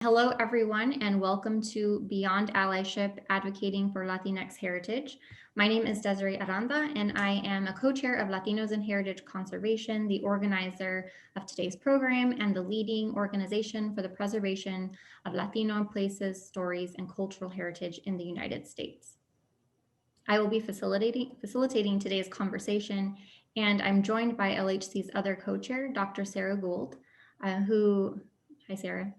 Hello, everyone, and welcome to Beyond Allyship, Advocating for Latinx Heritage. My name is Desiree Aranda, and I am a co-chair of Latinos in Heritage Conservation, the organizer of today's program, and the leading organization for the preservation of Latino places, stories, and cultural heritage in the United States. I will be facilitating today's conversation, and I'm joined by LHC's other co-chair, Dr. Sarah Gould, hi Sarah,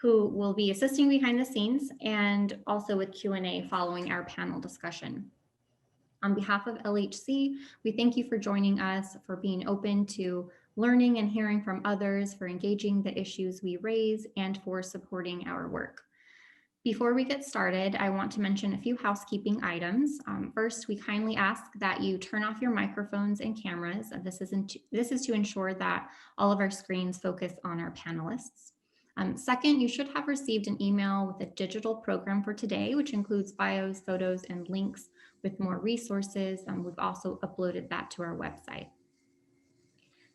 who will be assisting behind the scenes and also with Q&A following our panel discussion. On behalf of LHC, we thank you for joining us, for being open to learning and hearing from others, for engaging the issues we raise, and for supporting our work. Before we get started, I want to mention a few housekeeping items. First, we kindly ask that you turn off your microphones and cameras. This is to ensure that all of our screens focus on our panelists. Second, you should have received an email with a digital program for today, which includes bios, photos, and links with more resources. We've also uploaded that to our website.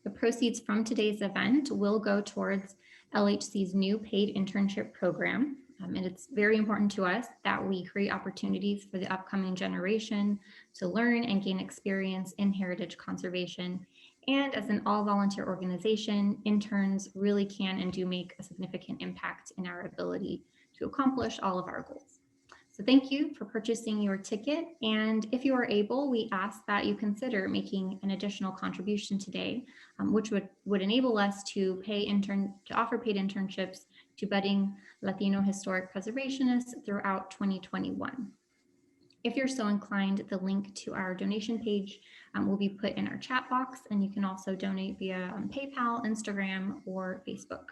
The proceeds from today's event will go towards LHC's new paid internship program. And it's very important to us that we create opportunities for the upcoming generation to learn and gain experience in heritage conservation. And as an all-volunteer organization, interns really can and do make a significant impact in our ability to accomplish all of our goals. So thank you for purchasing your ticket. And if you are able, we ask that you consider making an additional contribution today, which would enable us to offer paid internships to budding Latino historic preservationists throughout 2021. If you're so inclined, the link to our donation page will be put in our chat box, and you can also donate via PayPal, Instagram, or Facebook.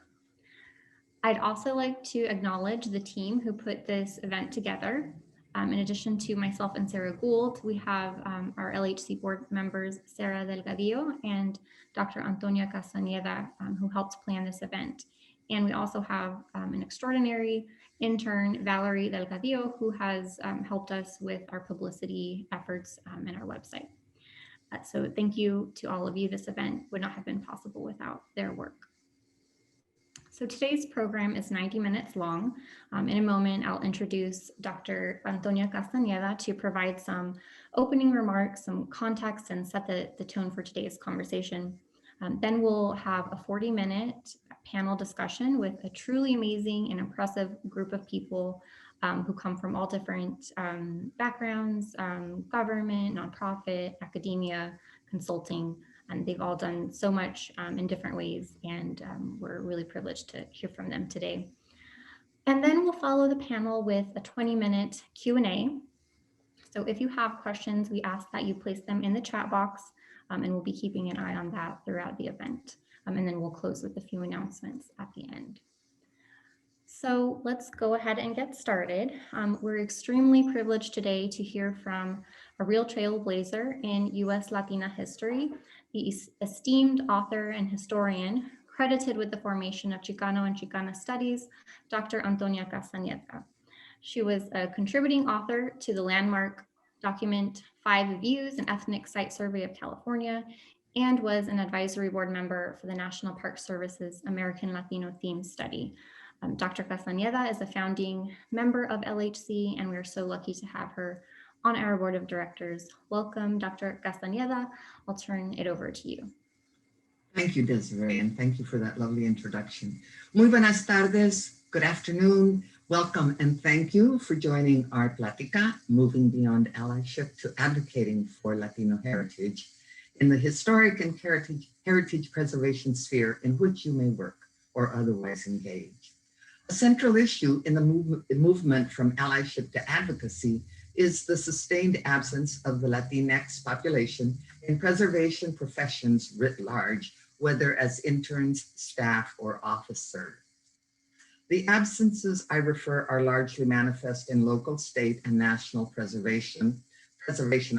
I'd also like to acknowledge the team who put this event together. In addition to myself and Sarah Gould, we have our LHC board members, Sarah Delgadillo and Dr. Antonia Castañeda, who helped plan this event. And we also have an extraordinary intern, Valerie Delgadillo, who has helped us with our publicity efforts and our website. So thank you to all of you. This event would not have been possible without their work. So today's program is 90 minutes long. In a moment, I'll introduce Dr. Antonia Castañeda to provide some opening remarks, some context, and set the tone for today's conversation. Then we'll have a 40-minute panel discussion with a truly amazing and impressive group of people who come from all different backgrounds, government, nonprofit, academia, consulting, and they've all done so much in different ways, and we're really privileged to hear from them today. And then we'll follow the panel with a 20-minute Q&A. So if you have questions, we ask that you place them in the chat box, and we'll be keeping an eye on that throughout the event. And then we'll close with a few announcements at the end. So let's go ahead and get started. We're extremely privileged today to hear from a real trailblazer in U.S. Latina history, the esteemed author and historian credited with the formation of Chicano and Chicana studies, Dr. Antonia Castañeda. She was a contributing author to the landmark document 5 Views, an Ethnic Site Survey of California, and was an advisory board member for the National Park Service's American Latino Theme Study. Dr. Castañeda is a founding member of LHC, and we're so lucky to have her on our board of directors. Welcome, Dr. Castañeda. I'll turn it over to you. Thank you, Desiree, and thank you for that lovely introduction. Muy buenas tardes, good afternoon, welcome, and thank you for joining our plática, Moving Beyond Allyship to Advocating for Latino Heritage, in the historic and heritage preservation sphere in which you may work or otherwise engage. A central issue in the movement from allyship to advocacy is the sustained absence of the Latinx population in preservation professions writ large, whether as interns, staff, or officers. The absences I refer are largely manifest in local, state, and national preservation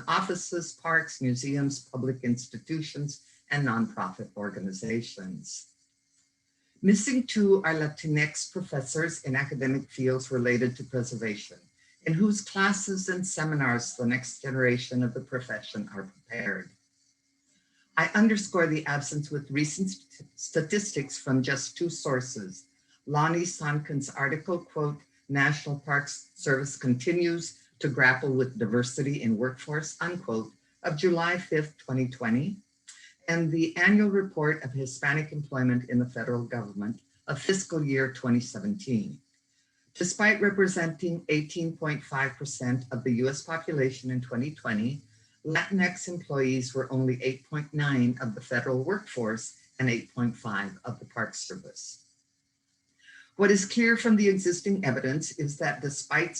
offices, parks, museums, public institutions, and nonprofit organizations. Missing too are Latinx professors in academic fields related to preservation, in whose classes and seminars the next generation of the profession are prepared. I underscore the absence with recent statistics from just 2 sources, Lonnie Sonkin's article, quote, National Parks Service continues to grapple with diversity in workforce, unquote, of July 5th, 2020, and the annual report of Hispanic employment in the federal government of fiscal year 2017. Despite representing 18.5% of the US population in 2020, Latinx employees were only 8.9% of the federal workforce and 8.5% of the Park Service. What is clear from the existing evidence is that despite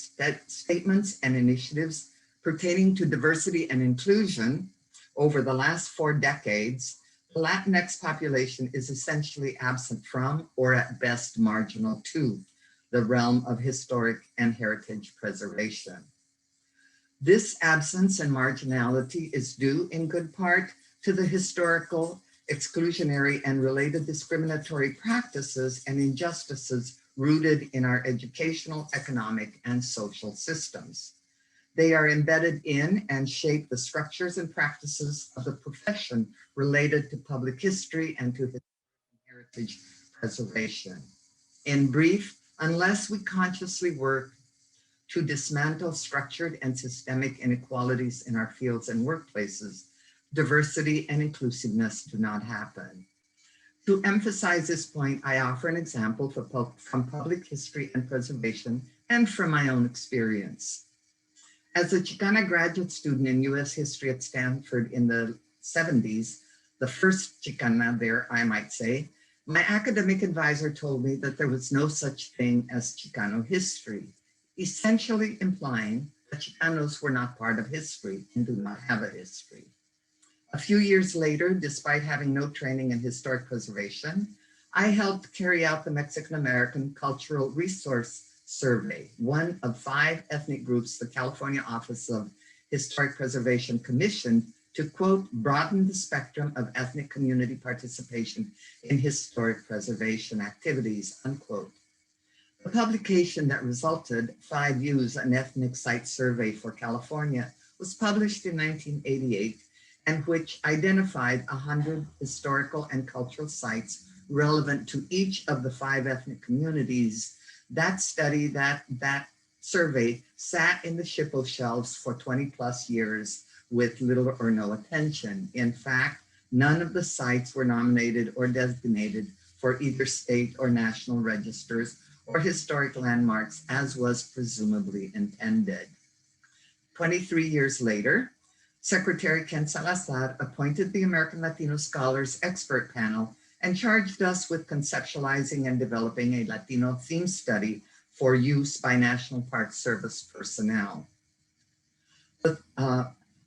statements and initiatives pertaining to diversity and inclusion over the last 4 decades, the Latinx population is essentially absent from, or at best marginal to, the realm of historic and heritage preservation. This absence and marginality is due in good part to the historical, exclusionary, and related discriminatory practices and injustices rooted in our educational, economic, and social systems. They are embedded in and shape the structures and practices of the profession related to public history and to heritage preservation. In brief, unless we consciously work to dismantle structured and systemic inequalities in our fields and workplaces, diversity and inclusiveness do not happen. To emphasize this point, I offer an example from public history and preservation and from my own experience. As a Chicana graduate student in US history at Stanford in the 70s, the first Chicana there, I might say, my academic advisor told me that there was no such thing as Chicano history, essentially implying that Chicanos were not part of history and do not have a history. A few years later, despite having no training in historic preservation, I helped carry out the Mexican American Cultural Resource Survey, one of 5 ethnic groups the California Office of Historic Preservation commissioned to, quote, broaden the spectrum of ethnic community participation in historic preservation activities, unquote. The publication that resulted, 5 Views, an ethnic site survey for California, was published in 1988 and which identified 100 historical and cultural sites relevant to each of the 5 ethnic communities. That study, that survey sat in the SHPO shelves for 20 plus years with little or no attention. In fact, none of the sites were nominated or designated for either state or national registers or historic landmarks as was presumably intended. 23 years later, Secretary Ken Salazar appointed the American Latino Scholars Expert Panel and charged us with conceptualizing and developing a Latino theme study for use by National Park Service personnel. The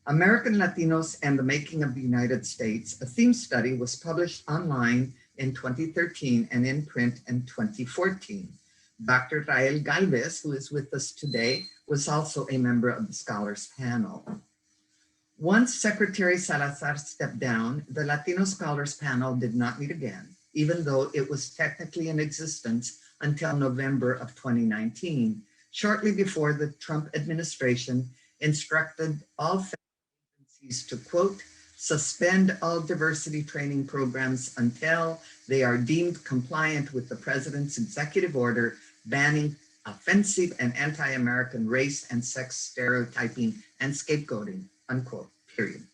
American Latinos and the Making of the United States, a theme study, was published online in 2013 and in print in 2014. Dr. Rael Galvez, who is with us today, was also a member of the Scholars Panel. Once Secretary Salazar stepped down, the Latino Scholars Panel did not meet again, even though it was technically in existence until November of 2019, shortly before the Trump administration instructed all federal agencies to, quote, suspend all diversity training programs until they are deemed compliant with the president's executive order banning offensive and anti-American race and sex stereotyping and scapegoating, unquote, period.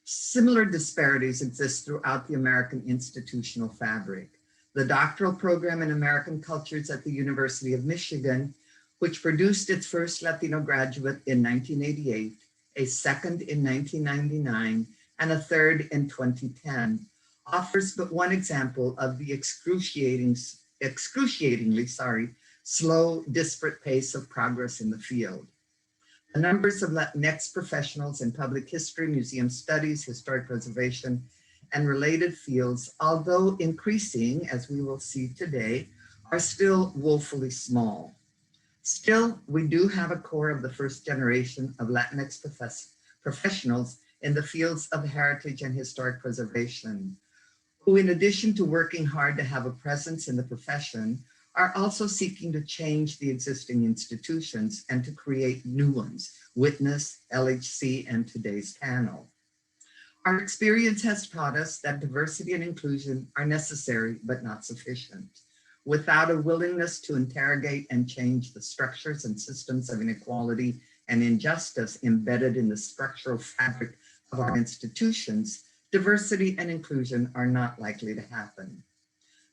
Similar disparities exist throughout the American institutional fabric. The doctoral program in American cultures at the University of Michigan, which produced its first Latino graduate in 1988, a second in 1999, and a third in 2010, offers but one example of the excruciatingly slow, disparate pace of progress in the field. The numbers of Latinx professionals in public history, museum studies, historic preservation, and related fields, although increasing, as we will see today, are still woefully small. Still, we do have a core of the first generation of Latinx professionals in the fields of heritage and historic preservation, who, in addition to working hard to have a presence in the profession, are also seeking to change the existing institutions and to create new ones, Witness, LHC, and today's panel. Our experience has taught us that diversity and inclusion are necessary but not sufficient. without a willingness to interrogate and change the structures and systems of inequality and injustice embedded in the structural fabric of our institutions, diversity and inclusion are not likely to happen.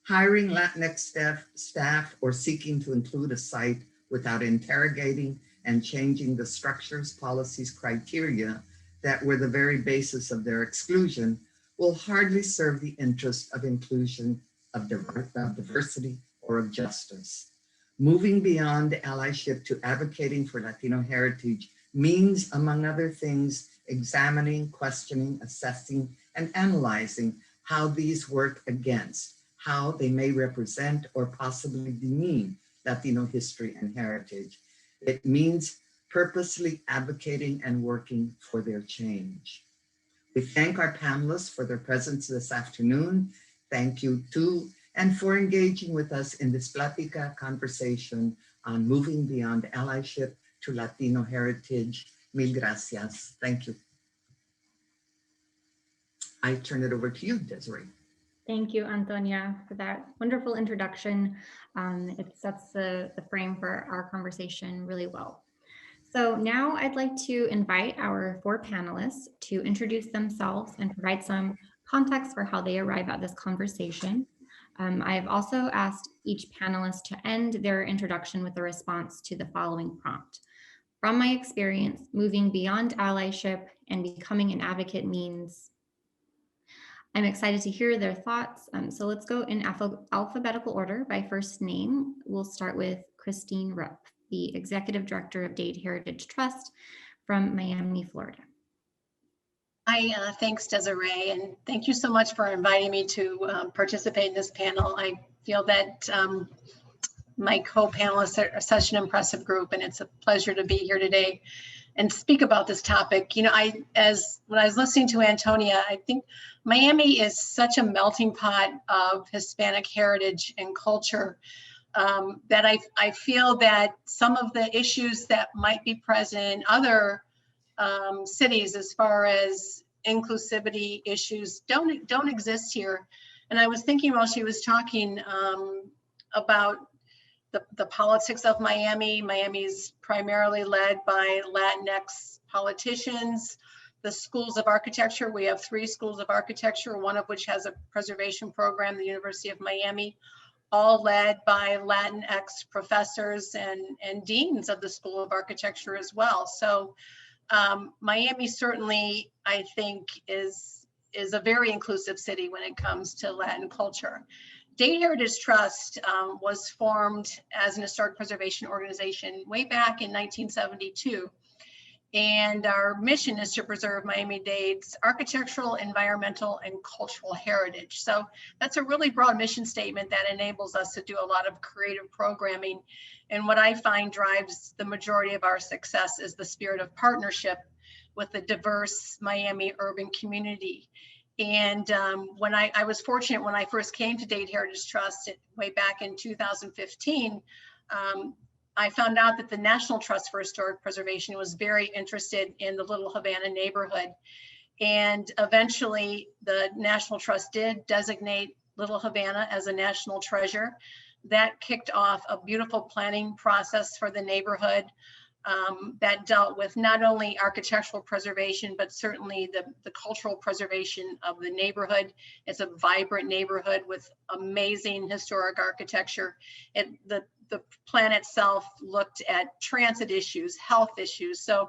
Hiring Latinx staff or seeking to include a site without interrogating and changing the structures, policies, criteria that were the very basis of their exclusion will hardly serve the interest of inclusion, of diversity, or of justice. Moving beyond allyship to advocating for Latino heritage means, among other things, examining, questioning, assessing, and analyzing how these work against, how they may represent or possibly demean Latino history and heritage. It means purposely advocating and working for their change. We thank our panelists for their presence this afternoon. Thank you too, and for engaging with us in this plática conversation on moving beyond allyship to Latino heritage. Mil gracias. Thank you. I turn it over to you, Desiree. Thank you, Antonia, for that wonderful introduction. It sets the frame for our conversation really well. So now I'd like to invite our 4 panelists to introduce themselves and provide some context for how they arrive at this conversation. I've also asked each panelist to end their introduction with a response to the following prompt. From my experience, moving beyond allyship and becoming an advocate means. I'm excited to hear their thoughts. So let's go in alphabetical order by first name. We'll start with Christine Rupp, the Executive Director of Dade Heritage Trust from Miami, Florida. Hi, thanks Desiree, and thank you so much for inviting me to participate in this panel. I feel that my co-panelists are such an impressive group, and it's a pleasure to be here today and speak about this topic. You know, when I was listening to Antonia, I think Miami is such a melting pot of Hispanic heritage and culture that I feel that some of the issues that might be present in other cities as far as inclusivity issues don't exist here. And I was thinking while she was talking about the politics of Miami. Miami's primarily led by Latinx politicians. The schools of architecture, we have 3 schools of architecture, one of which has a preservation program, the University of Miami, all led by Latinx professors and deans of the School of Architecture as well. So Miami certainly, I think, is a very inclusive city when it comes to Latin culture. Dade Heritage Trust was formed as an historic preservation organization way back in 1972. And our mission is to preserve Miami-Dade's architectural, environmental, and cultural heritage. So that's a really broad mission statement that enables us to do a lot of creative programming. And what I find drives the majority of our success is the spirit of partnership with the diverse Miami urban community. And when I was fortunate when I first came to Dade Heritage Trust way back in 2015, I found out that the National Trust for Historic Preservation was very interested in the Little Havana neighborhood. And eventually the National Trust did designate Little Havana as a national treasure. That kicked off a beautiful planning process for the neighborhood that dealt with not only architectural preservation, but certainly the cultural preservation of the neighborhood. It's a vibrant neighborhood with amazing historic architecture. The plan itself looked at transit issues, health issues. So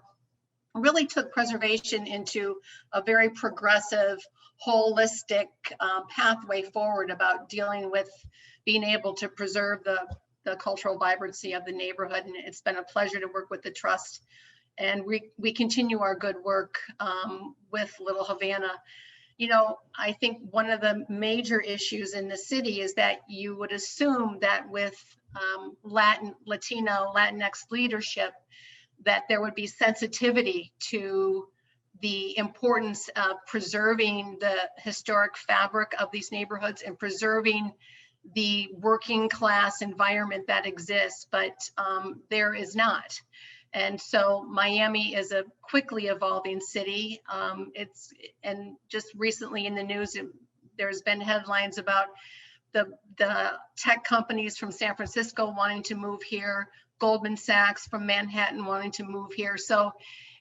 really took preservation into a very progressive, holistic pathway forward about dealing with being able to preserve the cultural vibrancy of the neighborhood. And it's been a pleasure to work with the trust. And we continue our good work with Little Havana. You know, I think one of the major issues in the city is that you would assume that with Latinx leadership, that there would be sensitivity to the importance of preserving the historic fabric of these neighborhoods and preserving the working class environment that exists, but there is not. And so Miami is a quickly evolving city. And just recently in the news, there's been headlines about the tech companies from San Francisco wanting to move here, Goldman Sachs from Manhattan wanting to move here. So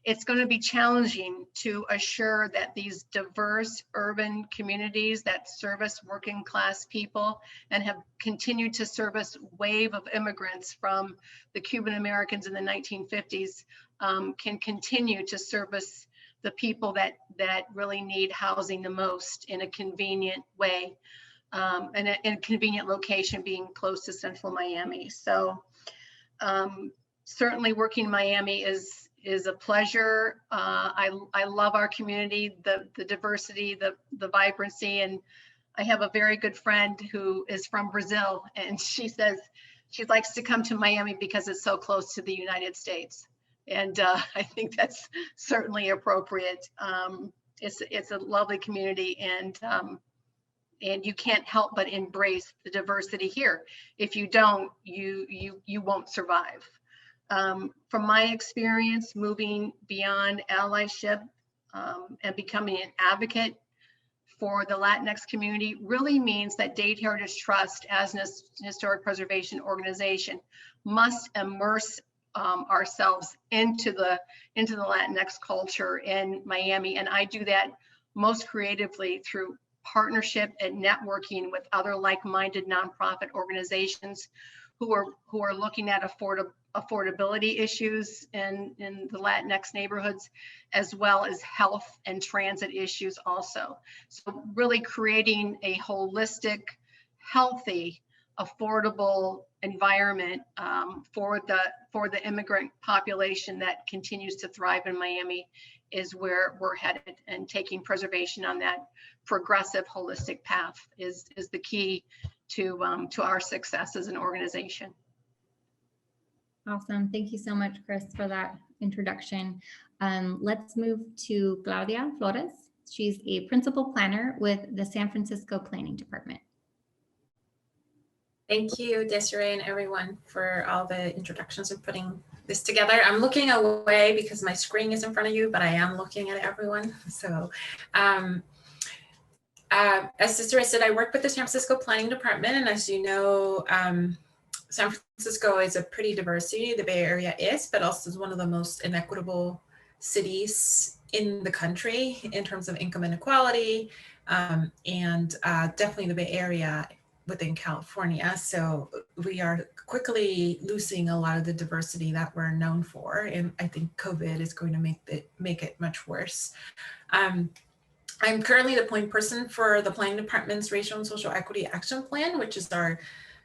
it's going to be challenging to assure that these diverse urban communities that service working class people and have continued to service wave of immigrants from the Cuban Americans in the 1950s can continue to service the people that really need housing the most in a convenient way, and in a convenient location, being close to central Miami. So certainly working in Miami is a pleasure. I love our community, the diversity, the vibrancy, and I have a very good friend who is from Brazil, and she says she likes to come to Miami because it's so close to the United States. And I think that's certainly appropriate. It's a lovely community, and you can't help but embrace the diversity here. If you don't, you won't survive. From my experience, moving beyond allyship and becoming an advocate for the Latinx community really means that Dade Heritage Trust, as an historic preservation organization, must immerse ourselves into the Latinx culture in Miami, and I do that most creatively through partnership and networking with other like-minded nonprofit organizations who are looking at affordability issues in the Latinx neighborhoods, as well as health and transit issues also. So really creating a holistic, healthy, affordable environment for the immigrant population that continues to thrive in Miami is where we're headed, and taking preservation on that progressive, holistic path is the key to our success as an organization. Awesome. Thank you so much, Chris, for that introduction. Let's move to Claudia Flores. She's a principal planner with the San Francisco Planning Department. Thank you, Desiree, and everyone for all the introductions and putting this together. I'm looking away because my screen is in front of you, but I am looking at everyone. So as Desiree said, I work with the San Francisco Planning Department, and as you know, San Francisco is a pretty diverse city, the Bay Area is, but also is one of the most inequitable cities in the country in terms of income inequality, and definitely the Bay Area within California. So we are quickly losing a lot of the diversity that we're known for, and I think COVID is going to make it much worse. I'm currently the point person for the Planning Department's Racial and Social Equity Action Plan, which is our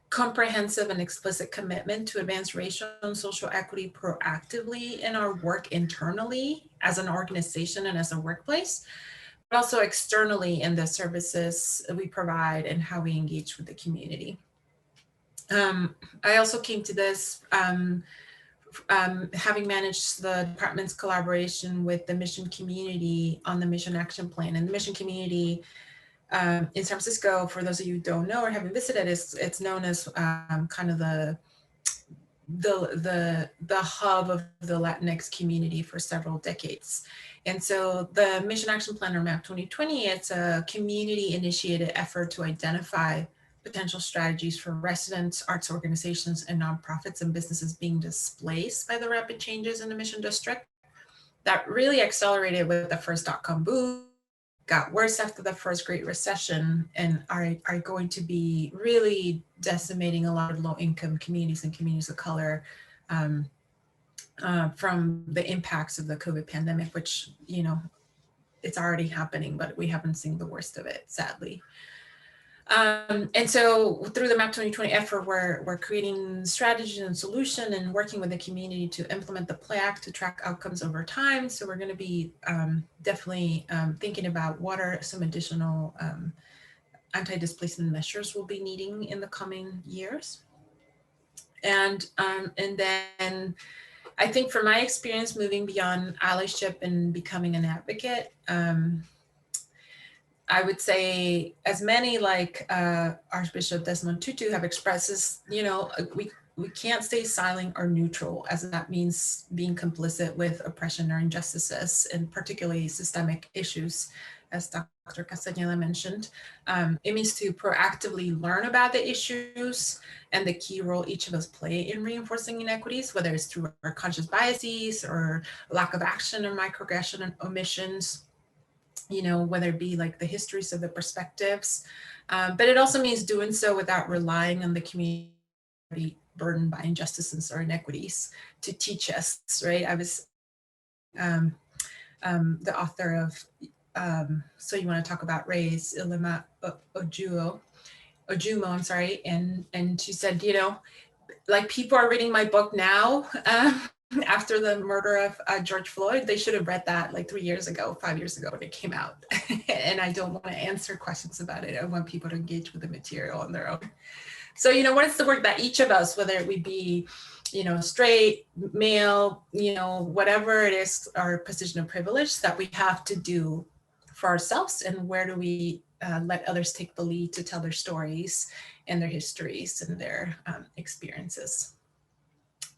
comprehensive and explicit commitment to advance racial and social equity proactively in our work internally as an organization and as a workplace, but also externally in the services we provide and how we engage with the community. I also came to this having managed the department's collaboration with the mission community on the mission action plan. And the mission community in San Francisco, for those of you who don't know or haven't visited, it's known as kind of the hub of the Latinx community for several decades. And so the Mission Action Plan, or MAP 2020, it's a community initiated effort to identify potential strategies for residents, arts organizations, and nonprofits and businesses being displaced by the rapid changes in the Mission District. That really accelerated with the first dot-com boom, got worse after the first Great Recession, and are going to be really decimating a lot of low-income communities and communities of color from the impacts of the COVID pandemic, which, you know, it's already happening, but we haven't seen the worst of it, sadly. And so through the MAP 2020 effort, we're creating strategies and solution and working with the community to implement the PLAC to track outcomes over time. So we're going to be definitely thinking about what are some additional anti-displacement measures we'll be needing in the coming years. And then I think from my experience moving beyond allyship and becoming an advocate, I would say, as many like Archbishop Desmond Tutu have expressed, is, you know, we can't stay silent or neutral, as that means being complicit with oppression or injustices, and particularly systemic issues. as Dr. Castañeda mentioned. It means to proactively learn about the issues and the key role each of us play in reinforcing inequities, whether it's through our conscious biases or lack of action or microaggression and omissions, you know, whether it be like the histories of the perspectives. But it also means doing so without relying on the community burdened by injustices or inequities to teach us, right? I was the author of So You Want to Talk About Race, Ilima Ojumo, I'm sorry, and she said, you know, like people are reading my book now after the murder of George Floyd. They should have read that like 3 years ago, 5 years ago when it came out. And I don't want to answer questions about it. I want people to engage with the material on their own. So, you know, what is the work that each of us, whether we be, you know, straight, male, you know, whatever it is, our position of privilege that we have to do for ourselves, and where do we let others take the lead to tell their stories and their histories and their experiences.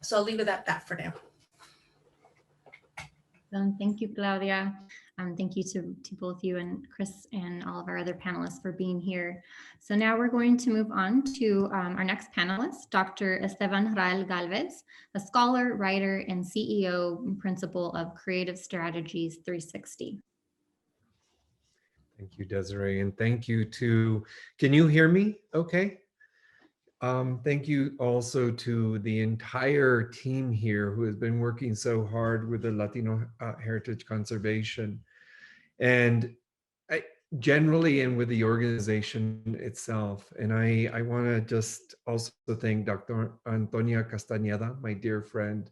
So I'll leave it at that for now. Thank you, Claudia. Thank you to both you and Chris and all of our other panelists for being here. So now we're going to move on to our next panelist, Dr. Esteban Rael Galvez, a scholar, writer, and CEO and principal of Creative Strategies 360. Thank you, Desiree, and thank you to, can you hear me okay? Thank you also to the entire team here who has been working so hard with the Latino Heritage Conservation, and generally and with the organization itself. And I want to just also thank Dr. Antonia Castañeda, my dear friend,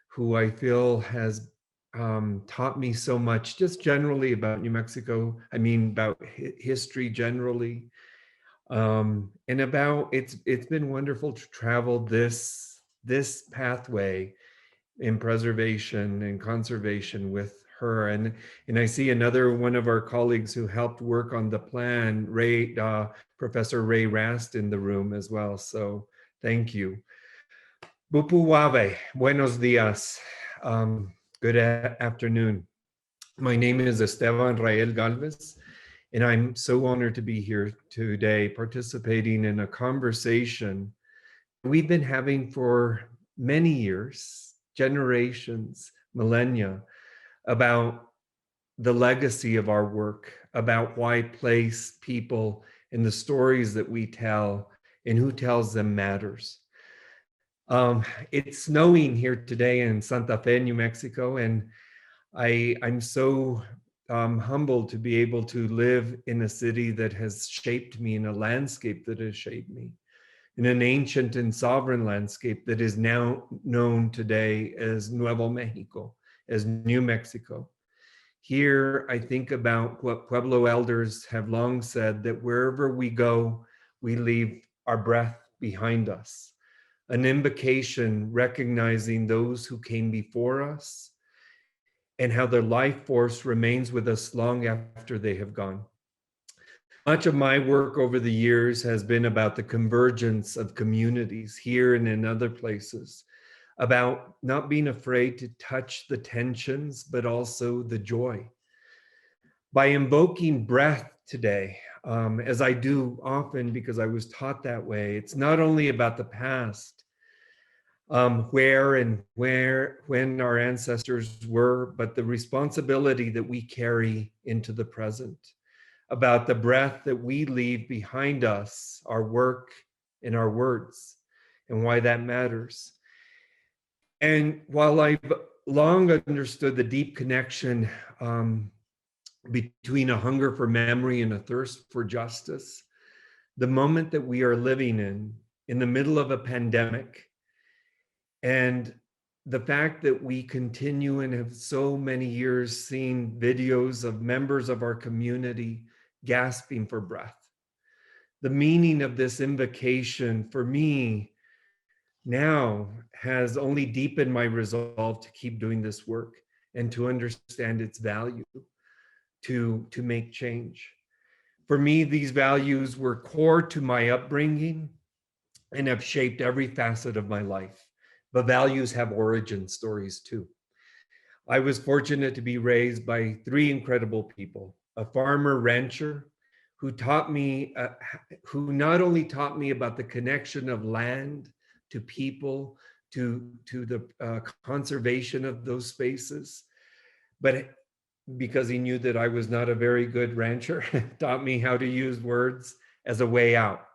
who I feel has taught me so much just generally about New Mexico. I mean, about history generally. And about it's been wonderful to travel this pathway in preservation and conservation with her. And I see another one of our colleagues who helped work on the plan, Professor Ray Rast, in the room as well. So thank you. Bupu Wabe, buenos dias. Good afternoon. My name is Esteban Rael Galvez, and I'm so honored to be here today participating in a conversation we've been having for many years, generations, millennia, about the legacy of our work, about why place, people, and the stories that we tell and who tells them matters. It's snowing here today in Santa Fe, New Mexico, and I'm so humbled to be able to live in a city that has shaped me, in a landscape that has shaped me, in an ancient and sovereign landscape that is now known today as Nuevo Mexico, as New Mexico. Here, I think about what Pueblo elders have long said, that wherever we go, we leave our breath behind us. An invocation recognizing those who came before us and how their life force remains with us long after they have gone. Much of my work over the years has been about the convergence of communities here and in other places, about not being afraid to touch the tensions, but also the joy. By invoking breath today, as I do often because I was taught that way, it's not only about the past, when our ancestors were, but the responsibility that we carry into the present, about the breath that we leave behind us, our work and our words, and why that matters. And while I've long understood the deep connection between a hunger for memory and a thirst for justice, the moment that we are living in the middle of a pandemic, and the fact that we continue and have so many years seen videos of members of our community gasping for breath. The meaning of this invocation for me now has only deepened my resolve to keep doing this work and to understand its value, to make change. For me, these values were core to my upbringing and have shaped every facet of my life. But values have origin stories too. I was fortunate to be raised by three incredible people, a farmer rancher who taught me, who not only taught me about the connection of land to people, to the conservation of those spaces, but because he knew that I was not a very good rancher, taught me how to use words as a way out.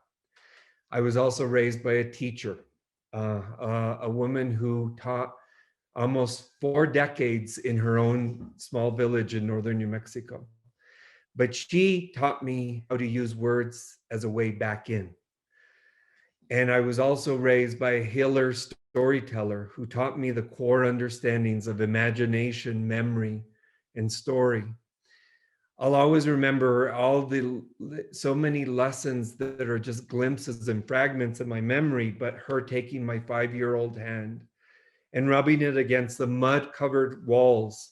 I was also raised by a teacher, a woman who taught almost 4 decades in her own small village in northern New Mexico. But she taught me how to use words as a way back in. And I was also raised by a healer storyteller who taught me the core understandings of imagination, memory, and story. I'll always remember so many lessons that are just glimpses and fragments in my memory, but her taking my 5-year-old hand and rubbing it against the mud-covered walls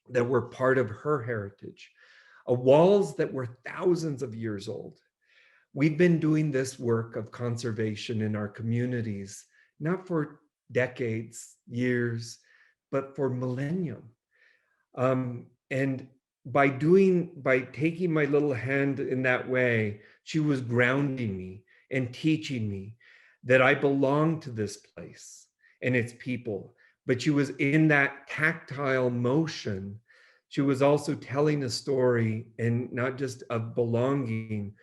that were part of her heritage, walls that were thousands of years old. We've been doing this work of conservation in our communities, not for decades, years, but for millennium. And by taking my little hand in that way, she was grounding me and teaching me that I belong to this place and its people. But she was in that tactile motion. She was also telling a story, and not just of belonging,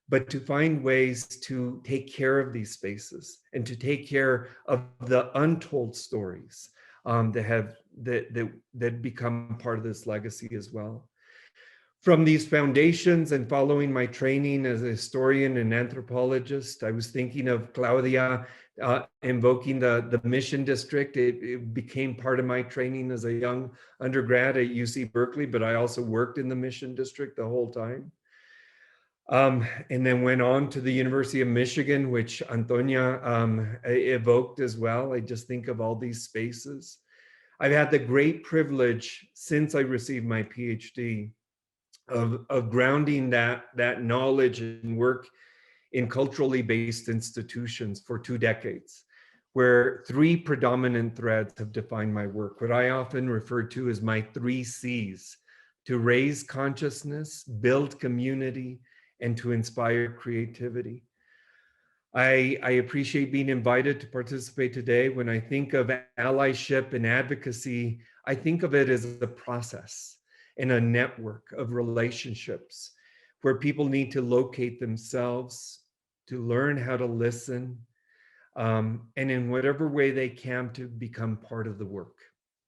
but to find ways to take care of these spaces and to take care of the untold stories that become part of this legacy as well. From these foundations and following my training as a historian and anthropologist, I was thinking of Claudia invoking the Mission District. It became part of my training as a young undergrad at UC Berkeley, but I also worked in the Mission District the whole time. And then went on to the University of Michigan, which Antonia evoked as well. I just think of all these spaces. I've had the great privilege since I received my PhD of grounding that knowledge and work in culturally based institutions for 2 decades, where 3 predominant threads have defined my work, what I often refer to as my 3 C's: to raise consciousness, build community, and to inspire creativity. I appreciate being invited to participate today. When I think of allyship and advocacy, I think of it as a process and a network of relationships where people need to locate themselves, to learn how to listen, and in whatever way they can to become part of the work.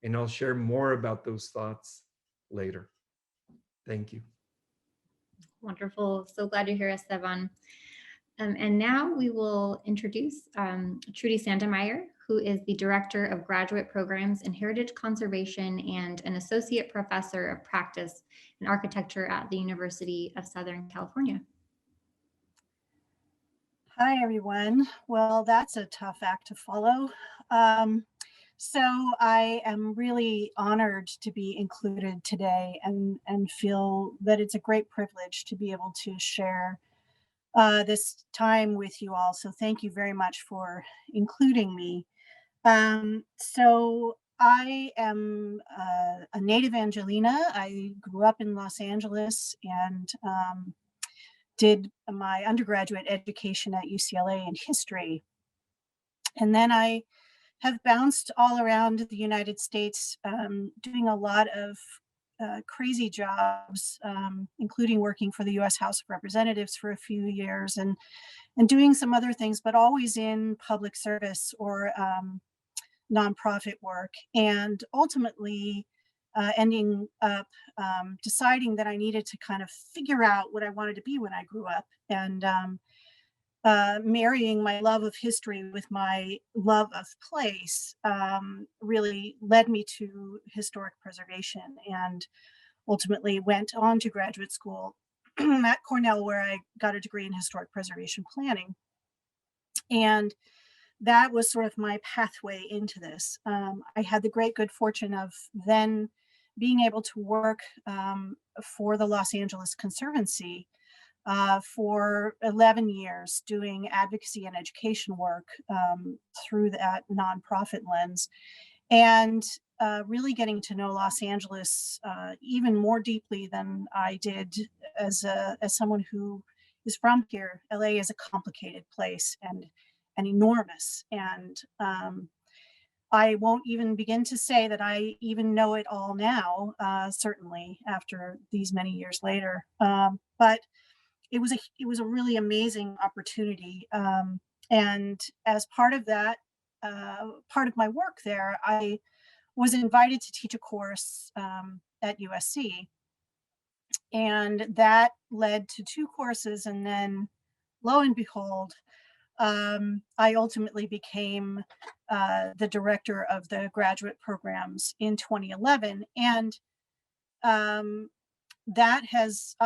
And I'll share more about those thoughts later. Thank you. Wonderful. So glad you're here, Esteban. And now we will introduce Trudy Sandemeyer, who is the Director of Graduate Programs in Heritage Conservation and an Associate Professor of Practice in Architecture at the University of Southern California. Hi, everyone. Well, that's a tough act to follow. So I am really honored to be included today and feel that it's a great privilege to be able to share this time with you all. So thank you very much for including me. So I am a native Angelina. I grew up in Los Angeles and did my undergraduate education at UCLA in history. And then I have bounced all around the United States, doing a lot of crazy jobs, including working for the US House of Representatives for a few years and doing some other things, but always in public service or nonprofit work. And ultimately ending up deciding that I needed to kind of figure out what I wanted to be when I grew up, and marrying my love of history with my love of place really led me to historic preservation, and ultimately went on to graduate school at Cornell, where I got a degree in historic preservation planning. And that was sort of my pathway into this. I had the great good fortune of then being able to work for the Los Angeles Conservancy for 11 years, doing advocacy and education work through that nonprofit lens. and really getting to know Los Angeles even more deeply than I did as someone who is from here. LA is a complicated place and enormous, and I won't even begin to say that I even know it all now, certainly after these many years later. But it was a really amazing opportunity. And as part of that, part of my work there, I was invited to teach a course at USC. And that led to 2 courses. And then lo and behold, I ultimately became the director of the graduate programs in 2011. And I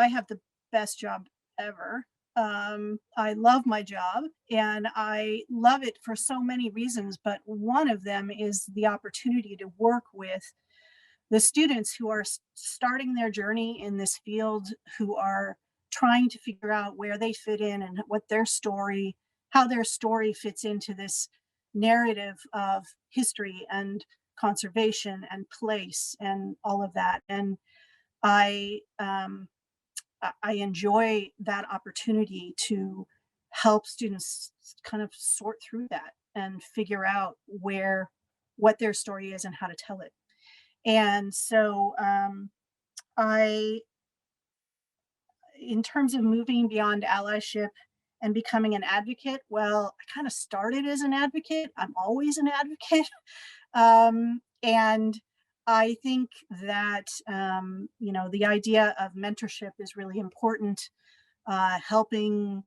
have the best job ever. I love my job and I love it for so many reasons, but one of them is the opportunity to work with the students who are starting their journey in this field, who are trying to figure out where they fit in and how their story fits into this narrative of history and conservation and place and all of that. And I enjoy that opportunity to help students kind of sort through that and figure out what their story is and how to tell it. And so in terms of moving beyond allyship and becoming an advocate, well, I kind of started as an advocate. I'm always an advocate. And I think that, the idea of mentorship is really important, helping,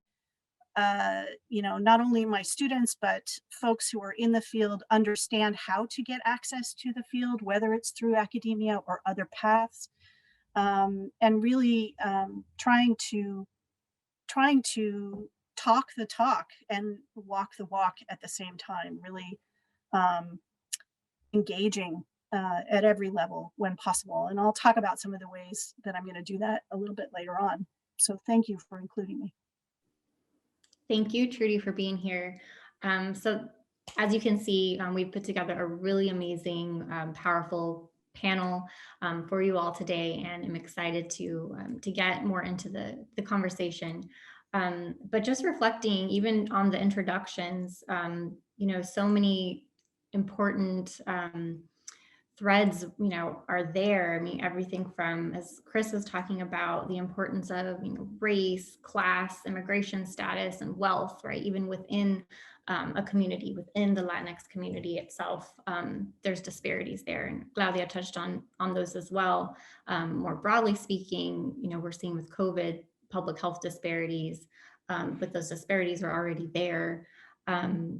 not only my students, but folks who are in the field understand how to get access to the field, whether it's through academia or other paths, and really trying to talk the talk and walk the walk at the same time, really engaging at every level when possible. And I'll talk about some of the ways that I'm going to do that a little bit later on. So thank you for including me. Thank you, Trudy, for being here. So as you can see, we've put together a really amazing, powerful panel for you all today, and I'm excited to get more into the conversation. But just reflecting even on the introductions, so many important threads, are there. I mean, everything from, as Chris was talking about, the importance of, race, class, immigration status, and wealth, right? Even within a community, within the Latinx community itself, there's disparities there. And Claudia touched on those as well. More broadly speaking, we're seeing with COVID, public health disparities, but those disparities are already there. And,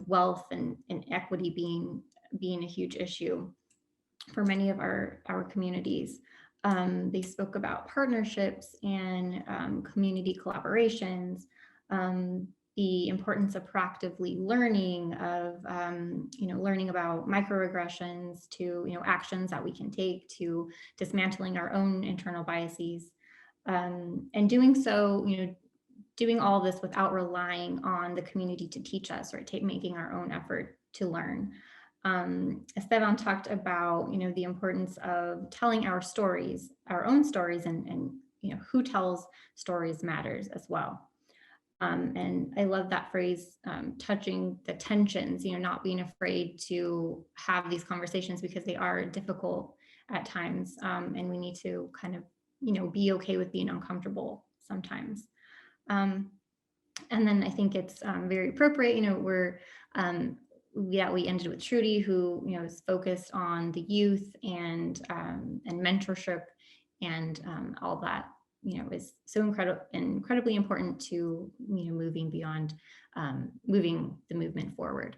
wealth and equity being a huge issue for many of our communities. They spoke about partnerships and community collaborations, the importance of proactively learning, of learning about microaggressions, to actions that we can take, to dismantling our own internal biases, and doing so, doing all this without relying on the community to teach us, right? Making our own effort to learn. Esteban talked about, the importance of telling our stories, our own stories, and who tells stories matters as well. And I love that phrase, touching the tensions, not being afraid to have these conversations because they are difficult at times. And we need to kind of, be okay with being uncomfortable sometimes. And then I think it's very appropriate, we ended with Trudy, who is focused on the youth and mentorship, and all that is so incredibly important to moving beyond, moving the movement forward.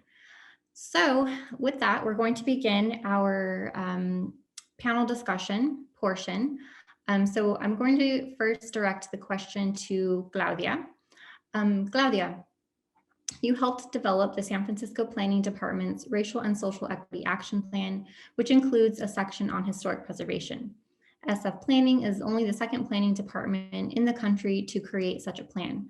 So with that, we're going to begin our panel discussion portion. So I'm going to first direct the question to Claudia. Claudia, you helped develop the San Francisco Planning Department's Racial and Social Equity Action Plan, which includes a section on historic preservation. SF Planning is only the second planning department in the country to create such a plan.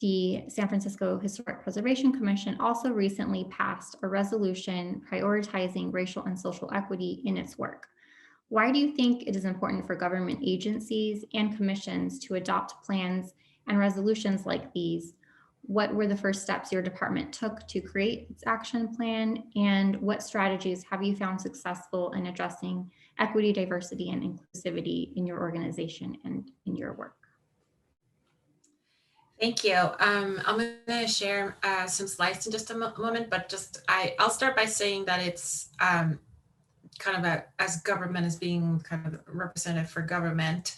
the San Francisco Historic Preservation Commission also recently passed a resolution prioritizing racial and social equity in its work. Why do you think it is important for government agencies and commissions to adopt plans and resolutions like these? What were the first steps your department took to create its action plan? And what strategies have you found successful in addressing equity, diversity, and inclusivity in your organization and in your work? Thank you. I'm going to share some slides in just a moment, but I'll start by saying that it's kind of as government as being kind of representative for government.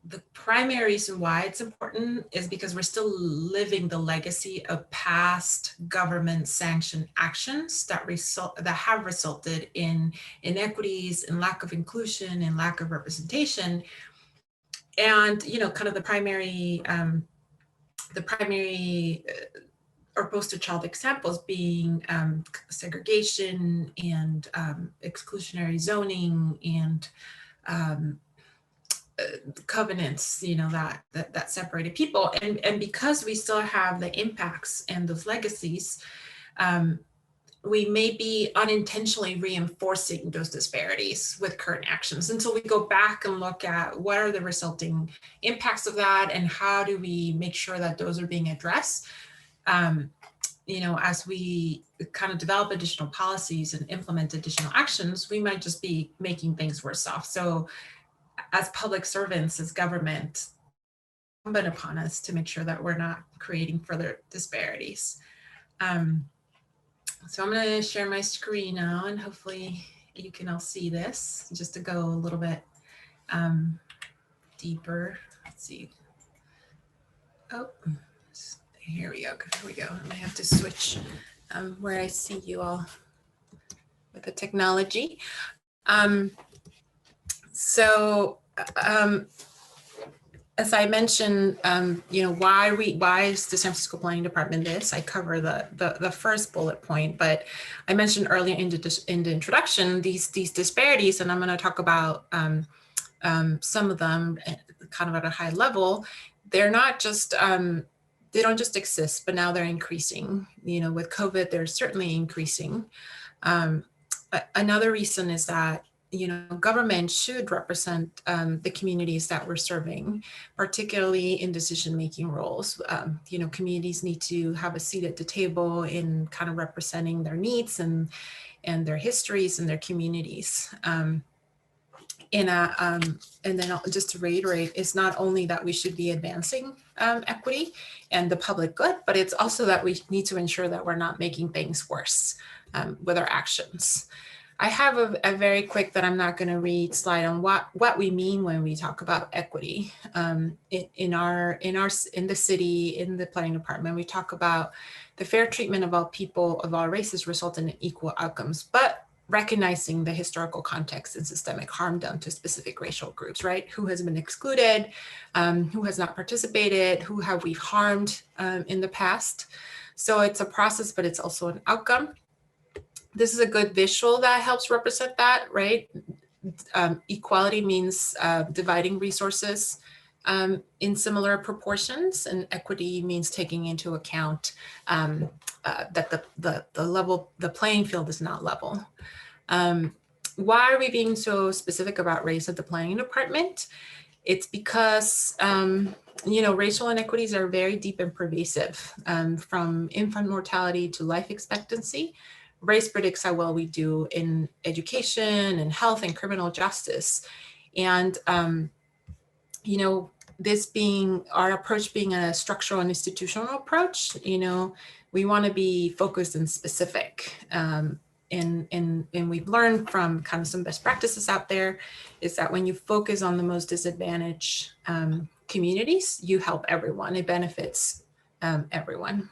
The primary reason why it's important is because we're still living the legacy of past government sanctioned actions that have resulted in inequities and lack of inclusion and lack of representation. And, kind of the primary or poster child examples being segregation and exclusionary zoning and covenants, that separated people. And because we still have the impacts and those legacies, we may be unintentionally reinforcing those disparities with current actions until we go back and look at what are the resulting impacts of that and how do we make sure that those are being addressed. As we kind of develop additional policies and implement additional actions, we might just be making things worse off. So as public servants, as government, incumbent upon us to make sure that we're not creating further disparities. So I'm going to share my screen now, and hopefully you can all see this, just to go a little bit deeper. Let's see. Oh, here we go. Here we go. I have to switch where I see you all with the technology. As I mentioned, why is the San Francisco Planning Department this? I cover the first bullet point, but I mentioned earlier in the introduction these disparities, and I'm going to talk about some of them kind of at a high level. They're not just they don't just exist, but now they're increasing. With COVID, they're certainly increasing. Another reason is that government should represent the communities that we're serving, particularly in decision-making roles. Communities need to have a seat at the table in kind of representing their needs and their histories and their communities. And then just to reiterate, it's not only that we should be advancing equity and the public good, but it's also that we need to ensure that we're not making things worse with our actions. I have a very quick, that I'm not going to read, slide on what we mean when we talk about equity. In the city, in the planning department, we talk about the fair treatment of all people of all races result in equal outcomes, but recognizing the historical context and systemic harm done to specific racial groups, right? Who has been excluded, who has not participated, who have we harmed in the past. So it's a process, but it's also an outcome. This is a good visual that helps represent that, right? Equality means dividing resources in similar proportions, and equity means taking into account that the playing field is not level. Why are we being so specific about race at the planning department? It's because racial inequities are very deep and pervasive, from infant mortality to life expectancy. Race predicts how well we do in education and health and criminal justice. And, this being our approach, being a structural and institutional approach, we want to be focused and specific. And we've learned from kind of some best practices out there is that when you focus on the most disadvantaged communities, you help everyone. It benefits everyone.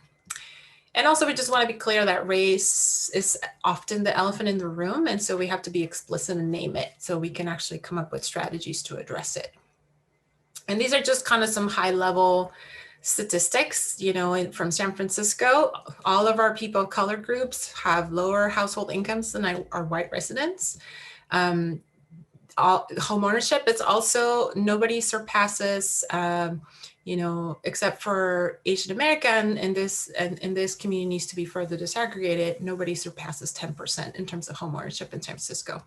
And also, we just want to be clear that race is often the elephant in the room. And so we have to be explicit and name it so we can actually come up with strategies to address it. And these are just kind of some high level statistics, from San Francisco. All of our people of color groups have lower household incomes than our white residents. home ownership. It's also, nobody surpasses, except for Asian American, and this community needs to be further disaggregated. Nobody surpasses 10% in terms of home ownership in San Francisco.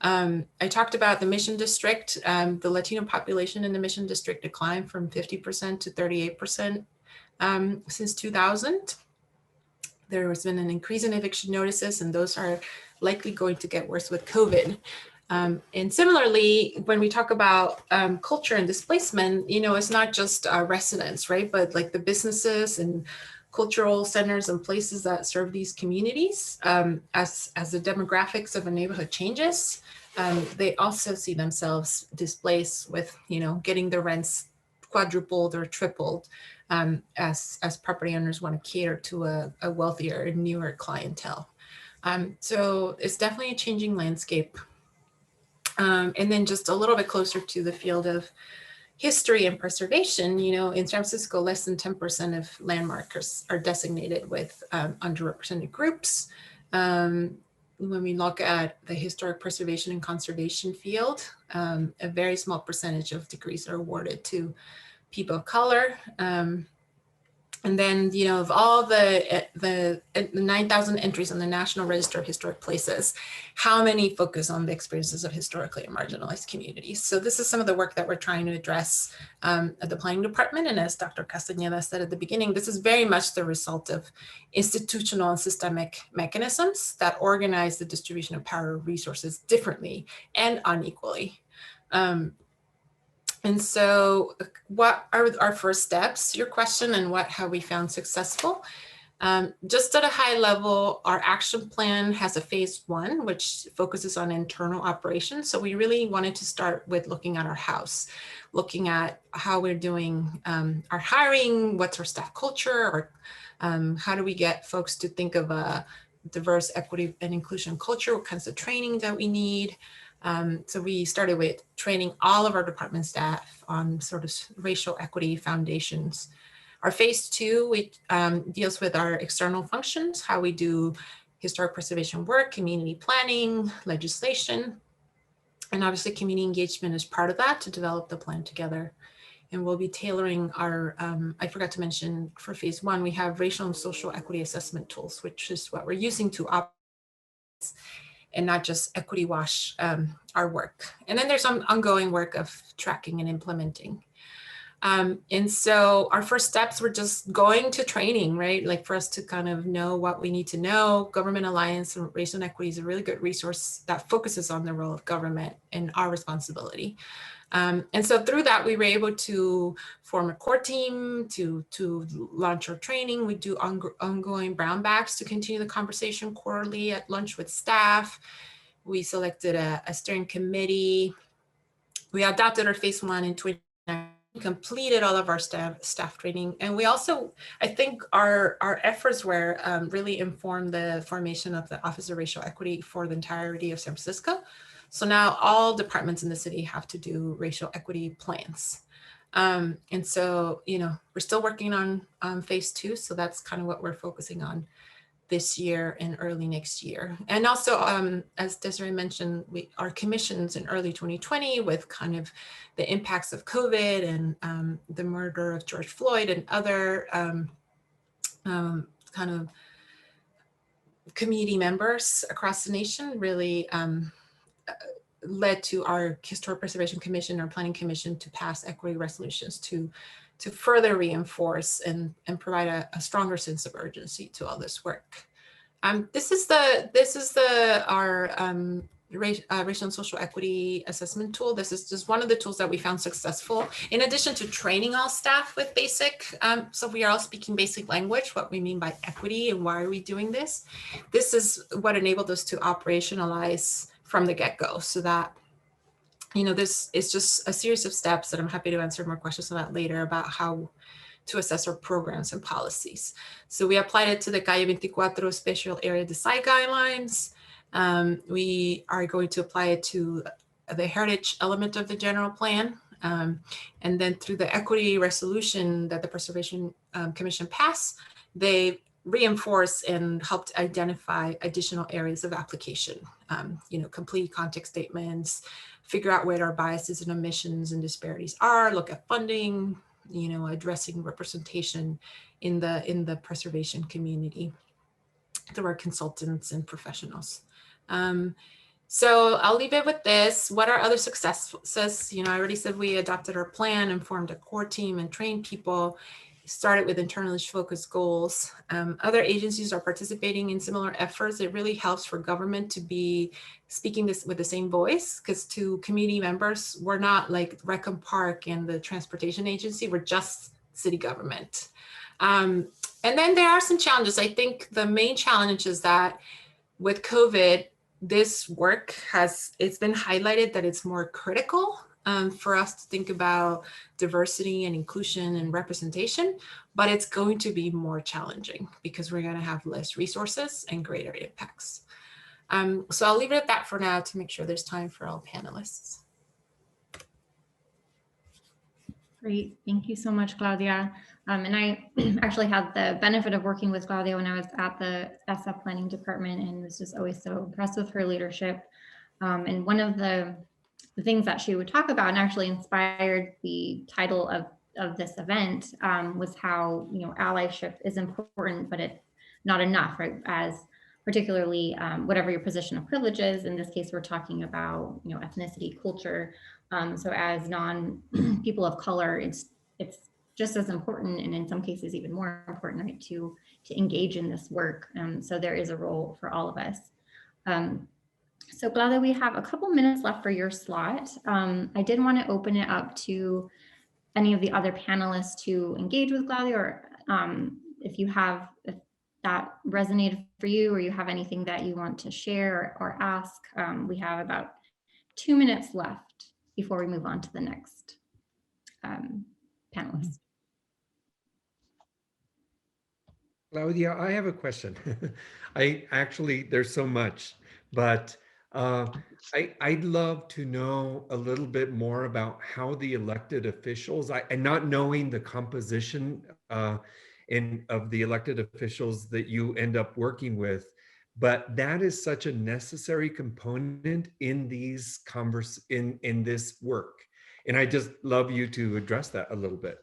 I talked about the Mission District. The Latino population in the Mission District declined from 50% to 38% since 2000. There has been an increase in eviction notices, and those are likely going to get worse with COVID. And similarly, when we talk about culture and displacement, it's not just residents, right? But like the businesses and cultural centers and places that serve these communities, as the demographics of a neighborhood changes, they also see themselves displaced with, getting the rents quadrupled or tripled as property owners want to cater to a wealthier and newer clientele. So it's definitely a changing landscape. And then just a little bit closer to the field of history and preservation, in San Francisco, less than 10% of landmarks are designated with underrepresented groups. When we look at the historic preservation and conservation field, a very small percentage of degrees are awarded to people of color. And then, of all the 9,000 entries on the National Register of Historic Places, how many focus on the experiences of historically marginalized communities? So this is some of the work that we're trying to address at the planning department. And as Dr. Castañeda said at the beginning, this is very much the result of institutional and systemic mechanisms that organize the distribution of power resources differently and unequally. And so what are our first steps, your question, and what have we found successful? Just at a high level, our action plan has a phase 1, which focuses on internal operations. So we really wanted to start with looking at our house, looking at how we're doing our hiring, what's our staff culture, or how do we get folks to think of a diverse, equity, and inclusion culture, what kinds of training that we need. So we started with training all of our department staff on sort of racial equity foundations. Our phase 2, which deals with our external functions, how we do historic preservation work, community planning, legislation, and obviously community engagement is part of that to develop the plan together. And we'll be tailoring our, I forgot to mention for phase 1, we have racial and social equity assessment tools, which is what we're using to operate and not just equity wash our work. And then there's some ongoing work of tracking and implementing. And so our first steps were just going to training, right? Like for us to kind of know what we need to know. Government Alliance and Race and Equity is a really good resource that focuses on the role of government and our responsibility. And so through that, we were able to form a core team to launch our training. We do ongoing brown bags to continue the conversation quarterly at lunch with staff. We selected a steering committee. We adopted our phase 1 in 2019, completed all of our staff training. And we also, I think our efforts were really informed the formation of the Office of Racial Equity for the entirety of San Francisco. So now all departments in the city have to do racial equity plans. And so, we're still working on phase 2. So that's kind of what we're focusing on this year and early next year. And also, as Desiree mentioned, our commissions in early 2020 with kind of the impacts of COVID and the murder of George Floyd and other kind of community members across the nation really led to our Historic Preservation Commission, our Planning Commission, to pass equity resolutions to further reinforce and provide a stronger sense of urgency to all this work. This is our racial and social equity assessment tool. This is just one of the tools that we found successful. In addition to training all staff with basic, so we are all speaking basic language, what we mean by equity and why are we doing this. This is what enabled us to operationalize from the get-go, so that this is just a series of steps that I'm happy to answer more questions about later about how to assess our programs and policies. So we applied it to the Calle 24 Special Area Design Guidelines. We are going to apply it to the heritage element of the general plan. And then through the equity resolution that the Preservation Commission passed, they reinforce and help to identify additional areas of application. Complete context statements, figure out where our biases and omissions and disparities are, look at funding, addressing representation in the preservation community through our consultants and professionals. So I'll leave it with this. What are other successes? I already said we adopted our plan and formed a core team and trained people, started with internally focused goals. Other agencies are participating in similar efforts. It really helps for government to be speaking this with the same voice, because to community members, we're not like Rec Park and the transportation agency, we're just city government. And then there are some challenges. I think the main challenge is that with COVID, this work it's been highlighted that it's more critical for us to think about diversity and inclusion and representation, but it's going to be more challenging because we're going to have less resources and greater impacts. So I'll leave it at that for now to make sure there's time for all panelists. Great, thank you so much, Claudia. And I actually had the benefit of working with Claudia when I was at the SF Planning Department, and was just always so impressed with her leadership. And one of the things that she would talk about and actually inspired the title of this event was how, allyship is important, but it's not enough, right? As particularly whatever your position of privilege is. In this case, we're talking about, ethnicity, culture. So as people of color, it's just as important, and in some cases even more important, right, to engage in this work. So there is a role for all of us. So Claudia, we have a couple minutes left for your slot. I did want to open it up to any of the other panelists to engage with Claudia, or if that resonated for you, or you have anything that you want to share or ask. We have about 2 minutes left before we move on to the next panelist. Claudia, I have a question. There's so much, but I'd love to know a little bit more about how the elected officials, and not knowing the composition of the elected officials that you end up working with, but that is such a necessary component in these in this work. And I just love you to address that a little bit.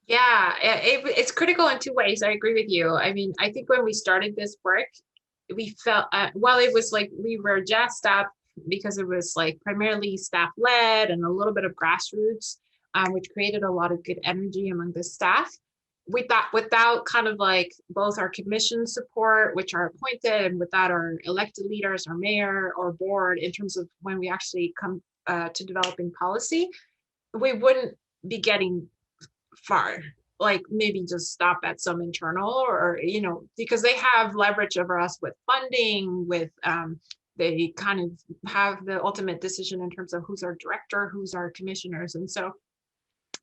Yeah, it's critical in two ways. I agree with you. I mean, I think when we started this work, we felt, while it was like we were jazzed up because it was like primarily staff led and a little bit of grassroots, which created a lot of good energy among the staff. We thought without kind of like both our commission support, which are appointed, and without our elected leaders, our mayor or board, in terms of when we actually come to developing policy, we wouldn't be getting far. Like maybe just stop at some internal, or because they have leverage over us with funding, with they kind of have the ultimate decision in terms of who's our director, who's our commissioners. And so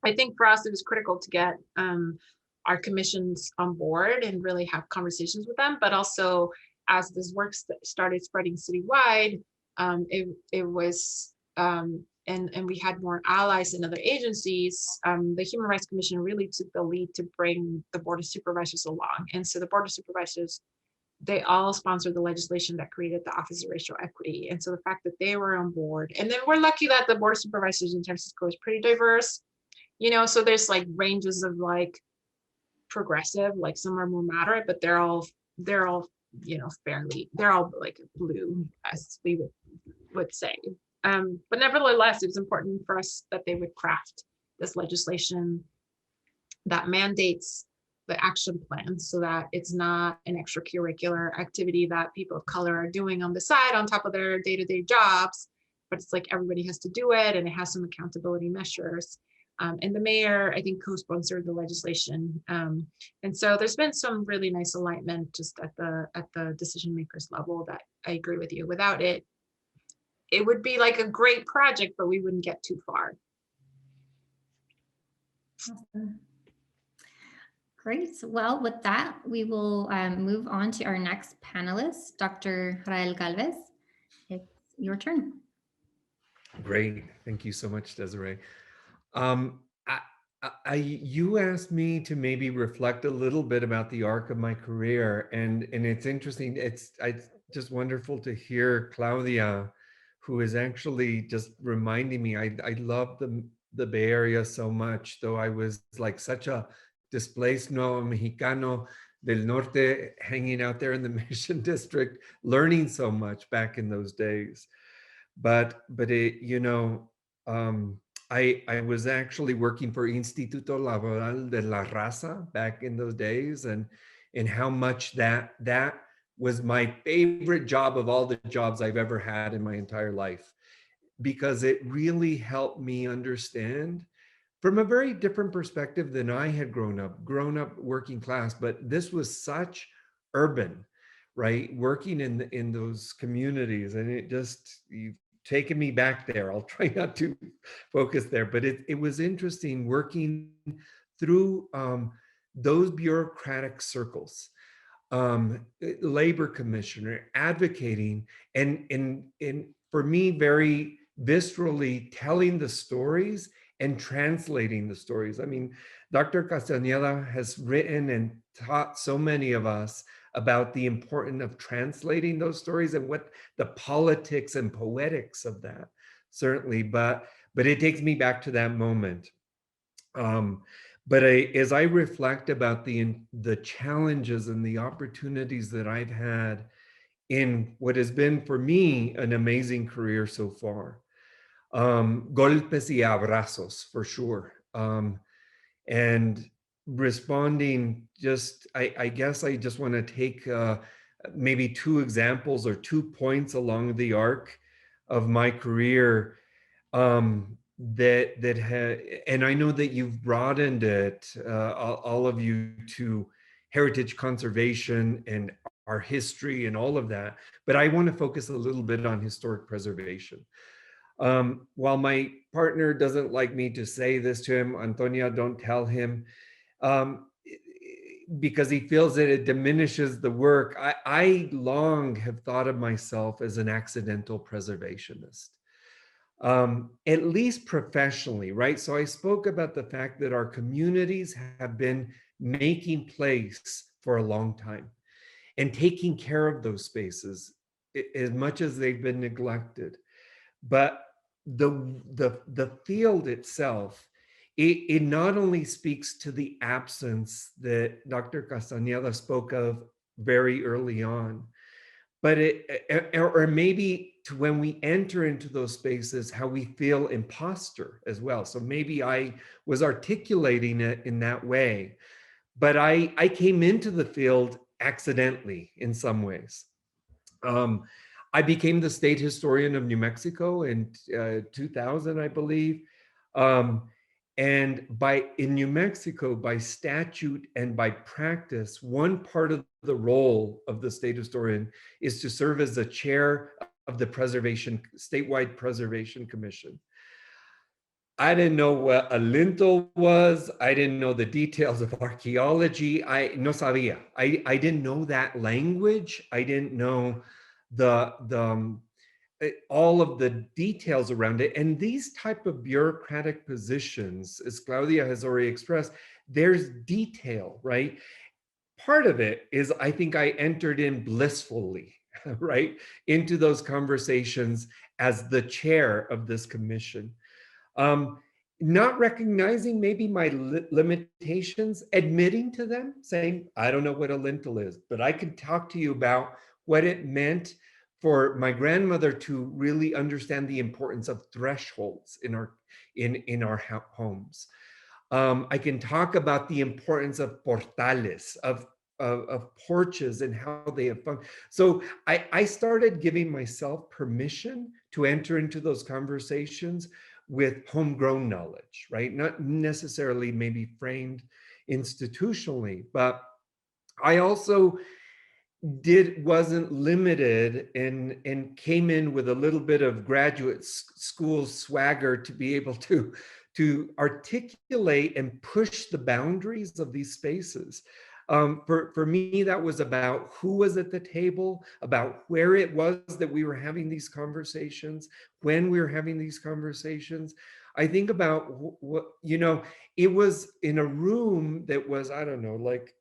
I think for us it was critical to get our commissions on board and really have conversations with them. But also, as this work started spreading citywide, it was and we had more allies in other agencies. The Human Rights Commission really took the lead to bring the Board of Supervisors along. And so the Board of Supervisors, they all sponsored the legislation that created the Office of Racial Equity. And so the fact that they were on board, and then we're lucky that the Board of Supervisors in San Francisco is pretty diverse, so there's like ranges of like progressive, like some are more moderate, but they're all fairly, they're all like blue, as we would say. But nevertheless, it was important for us that they would craft this legislation that mandates the action plan, so that it's not an extracurricular activity that people of color are doing on the side on top of their day-to-day jobs, but it's like everybody has to do it, and it has some accountability measures. And the mayor, I think, co-sponsored the legislation. And so there's been some really nice alignment just at the decision makers level that I agree with you. Without it, it would be like a great project, but we wouldn't get too far. Awesome. Great. Well, with that, we will move on to our next panelist, Dr. Rael Galvez. It's your turn. Great. Thank you so much, Desiree. you asked me to maybe reflect a little bit about the arc of my career, and it's interesting. It's just wonderful to hear Claudia, who is actually just reminding me. I love the Bay Area so much, though I was like such a displaced Nuevo Mexicano del Norte, hanging out there in the Mission District, learning so much back in those days. But it, I was actually working for Instituto Laboral de la Raza back in those days, and how much that was my favorite job of all the jobs I've ever had in my entire life, because it really helped me understand from a very different perspective than I had grown up working class, but this was such urban, right? Working in those communities, and it just, you've taken me back there. I'll try not to focus there, but it was interesting working through those bureaucratic circles, labor commissioner, advocating, and for me, very viscerally telling the stories and translating the stories. I mean, Dr. Castañeda has written and taught so many of us about the importance of translating those stories and what the politics and poetics of that, certainly. But it takes me back to that moment. But as I reflect about the challenges and the opportunities that I've had in what has been for me an amazing career so far, golpes y abrazos for sure, and responding, just I guess I just want to take maybe two examples or 2 points along the arc of my career, and I know that you've broadened it, all of you, to heritage conservation and our history and all of that, but I want to focus a little bit on historic preservation. While my partner doesn't like me to say this to him, Antonia, don't tell him, because he feels that it diminishes the work. I long have thought of myself as an accidental preservationist, at least professionally, right? So I spoke about the fact that our communities have been making place for a long time and taking care of those spaces as much as they've been neglected. But the field itself, it not only speaks to the absence that Dr. Castañeda spoke of very early on, but or maybe to when we enter into those spaces, how we feel imposter as well. So maybe I was articulating it in that way, but I came into the field accidentally in some ways. I became the state historian of New Mexico in 2000, I believe. And in New Mexico, by statute and by practice, one part of the role of the state historian is to serve as the chair of the statewide preservation commission. I didn't know what a lintel was. I didn't know the details of archaeology. No sabía. I didn't know that language. I didn't know all of the details around it. And these type of bureaucratic positions, as Claudia has already expressed, there's detail, right? Part of it is, I think I entered in blissfully, right, into those conversations as the chair of this commission. Not recognizing maybe my limitations, admitting to them, saying, I don't know what a lintel is, but I can talk to you about what it meant for my grandmother to really understand the importance of thresholds in our homes. I can talk about the importance of portales, of porches and how they have functioned. So I started giving myself permission to enter into those conversations with homegrown knowledge, right? Not necessarily maybe framed institutionally, but I also wasn't limited and came in with a little bit of graduate school swagger to be able to articulate and push the boundaries of these spaces. For me, that was about who was at the table, about where it was that we were having these conversations, when we were having these conversations. I think about what, it was in a room that was, I don't know, like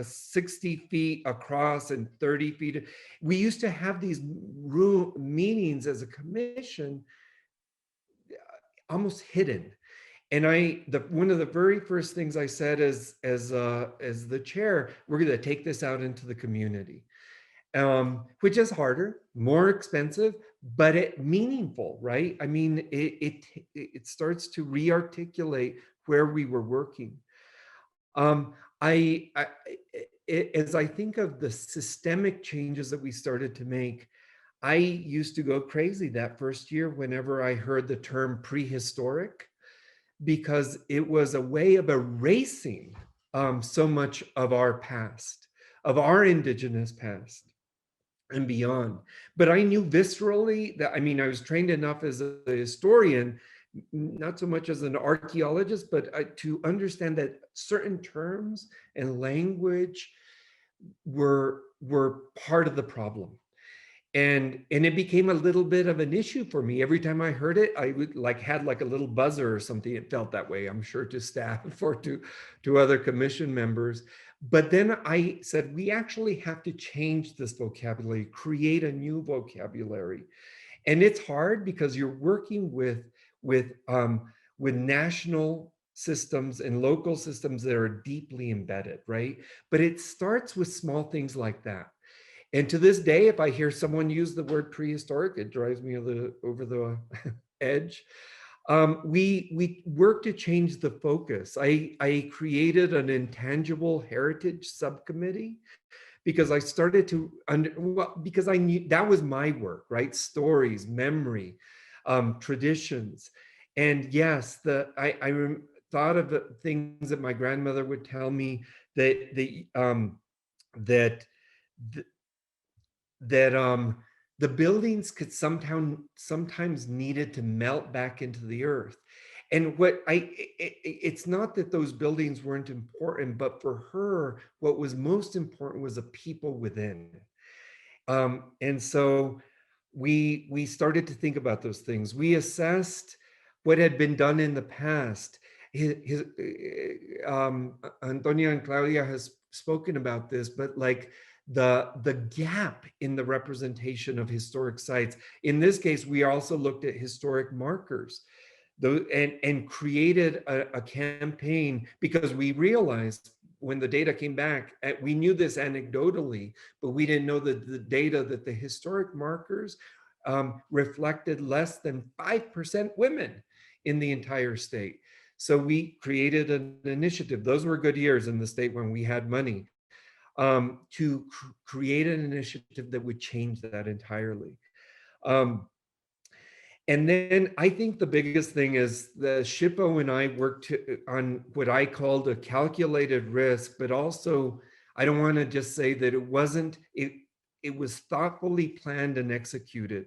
60 feet across and 30 feet. We used to have these room meetings as a commission almost hidden. And one of the very first things I said as the chair, we're going to take this out into the community, which is harder, more expensive, but meaningful, right? I mean, it starts to re-articulate where we were working. Um, as I think of the systemic changes that we started to make, I used to go crazy that first year whenever I heard the term prehistoric, because it was a way of erasing so much of our past, of our indigenous past and beyond. But I knew viscerally that, I mean, I was trained enough as a historian, not so much as an archaeologist, but to understand that certain terms and language were part of the problem. And it became a little bit of an issue for me. Every time I heard it, I would had a little buzzer or something. It felt that way, I'm sure, to staff or to other commission members. But then I said, we actually have to change this vocabulary, create a new vocabulary. And it's hard because you're working with national systems and local systems that are deeply embedded, right? But it starts with small things like that. And to this day, if I hear someone use the word prehistoric, it drives me over the edge. We work to change the focus. I created an intangible heritage subcommittee because I started to, because I knew that was my work, right? Stories, memory, traditions. And yes, I thought of the things that my grandmother would tell me that that the buildings could sometimes needed to melt back into the earth. And it's not that those buildings weren't important, but for her, what was most important was the people within. And so we started to think about those things. We assessed what had been done in the past. Antonia and Claudia has spoken about this, but the gap in the representation of historic sites. In this case, we also looked at historic markers and created a campaign because we realized when the data came back, we knew this anecdotally, but we didn't know the data that the historic markers reflected less than 5% women in the entire state. So we created an initiative. Those were good years in the state when we had money to create an initiative that would change that entirely. And then I think the biggest thing is the SHPO and I worked on what I called a calculated risk, but also I don't want to just say that it wasn't, it was thoughtfully planned and executed.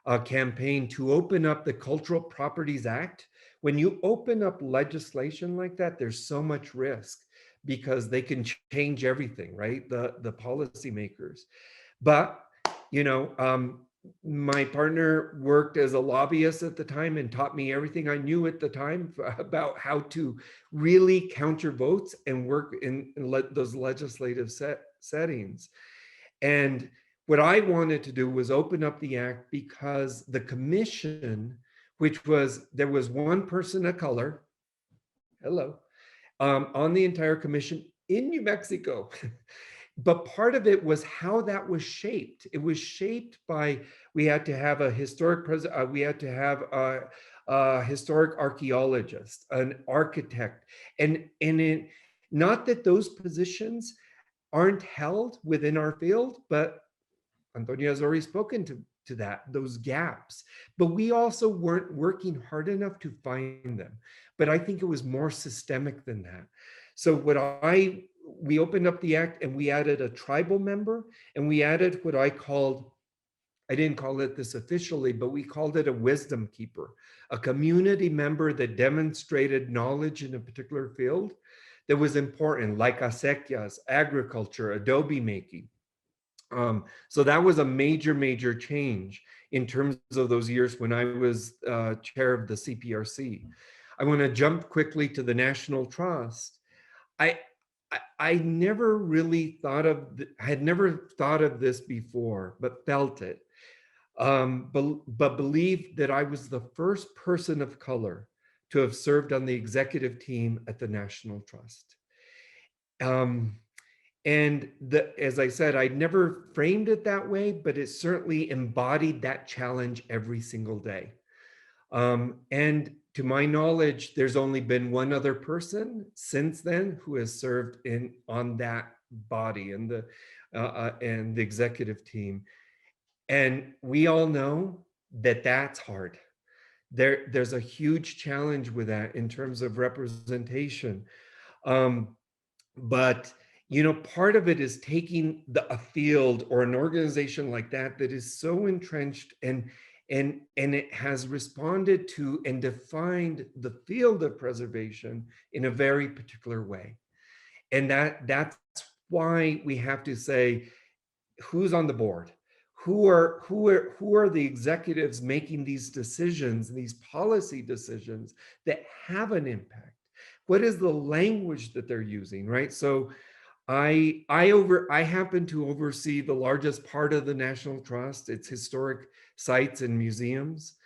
A campaign to open up the Cultural Properties Act. When you open up legislation like that, there's so much risk because they can change everything, right? The policymakers. But, my partner worked as a lobbyist at the time and taught me everything I knew at the time about how to really counter votes and work in those legislative settings. And what I wanted to do was open up the act because the commission, there was one person of color, on the entire commission in New Mexico. But part of it was how that was shaped. It was shaped by, we had to have a historic we had to have a historic archaeologist, an architect, and not that those positions aren't held within our field, but Antonia has already spoken to that, those gaps. But we also weren't working hard enough to find them. But I think it was more systemic than that. So we opened up the act and we added a tribal member and we added what I didn't call it this officially, but we called it a wisdom keeper, a community member that demonstrated knowledge in a particular field that was important, like acequias, agriculture, adobe making. So that was a major, major change in terms of those years when I was chair of the CPRC. I want to jump quickly to the National Trust. I never really thought of, had never thought of this before, but felt it. But believed that I was the first person of color to have served on the executive team at the National Trust. And as I said, I'd never framed it that way, but it certainly embodied that challenge every single day. And to my knowledge, there's only been one other person since then who has served on that body and the executive team. And we all know that that's hard. There's a huge challenge with that in terms of representation. But part of it is taking a field or an organization like that is so entrenched and it has responded to and defined the field of preservation in a very particular way. And that's why we have to say, who's on the board? Who are the executives making these decisions, these policy decisions that have an impact? What is the language that they're using, right? So I happen to oversee the largest part of the National Trust, its historic sites and museums,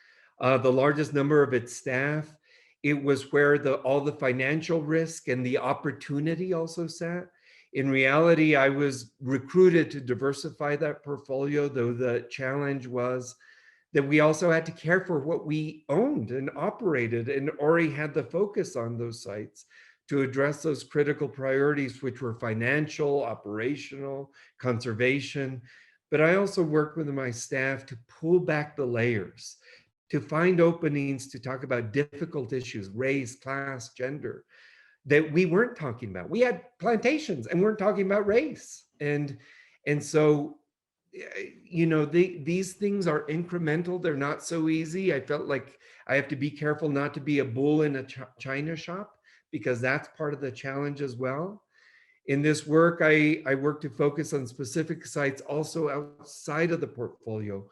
the largest number of its staff. It was where all the financial risk and the opportunity also sat. In reality, I was recruited to diversify that portfolio, though the challenge was that we also had to care for what we owned and operated, and Ori had the focus on those sites to address those critical priorities, which were financial, operational, conservation. But I also worked with my staff to pull back the layers, to find openings to talk about difficult issues, race, class, gender, that we weren't talking about. We had plantations and weren't talking about race. And so, these things are incremental. They're not so easy. I felt like I have to be careful not to be a bull in a china shop, because that's part of the challenge as well. In this work, I work to focus on specific sites also outside of the portfolio,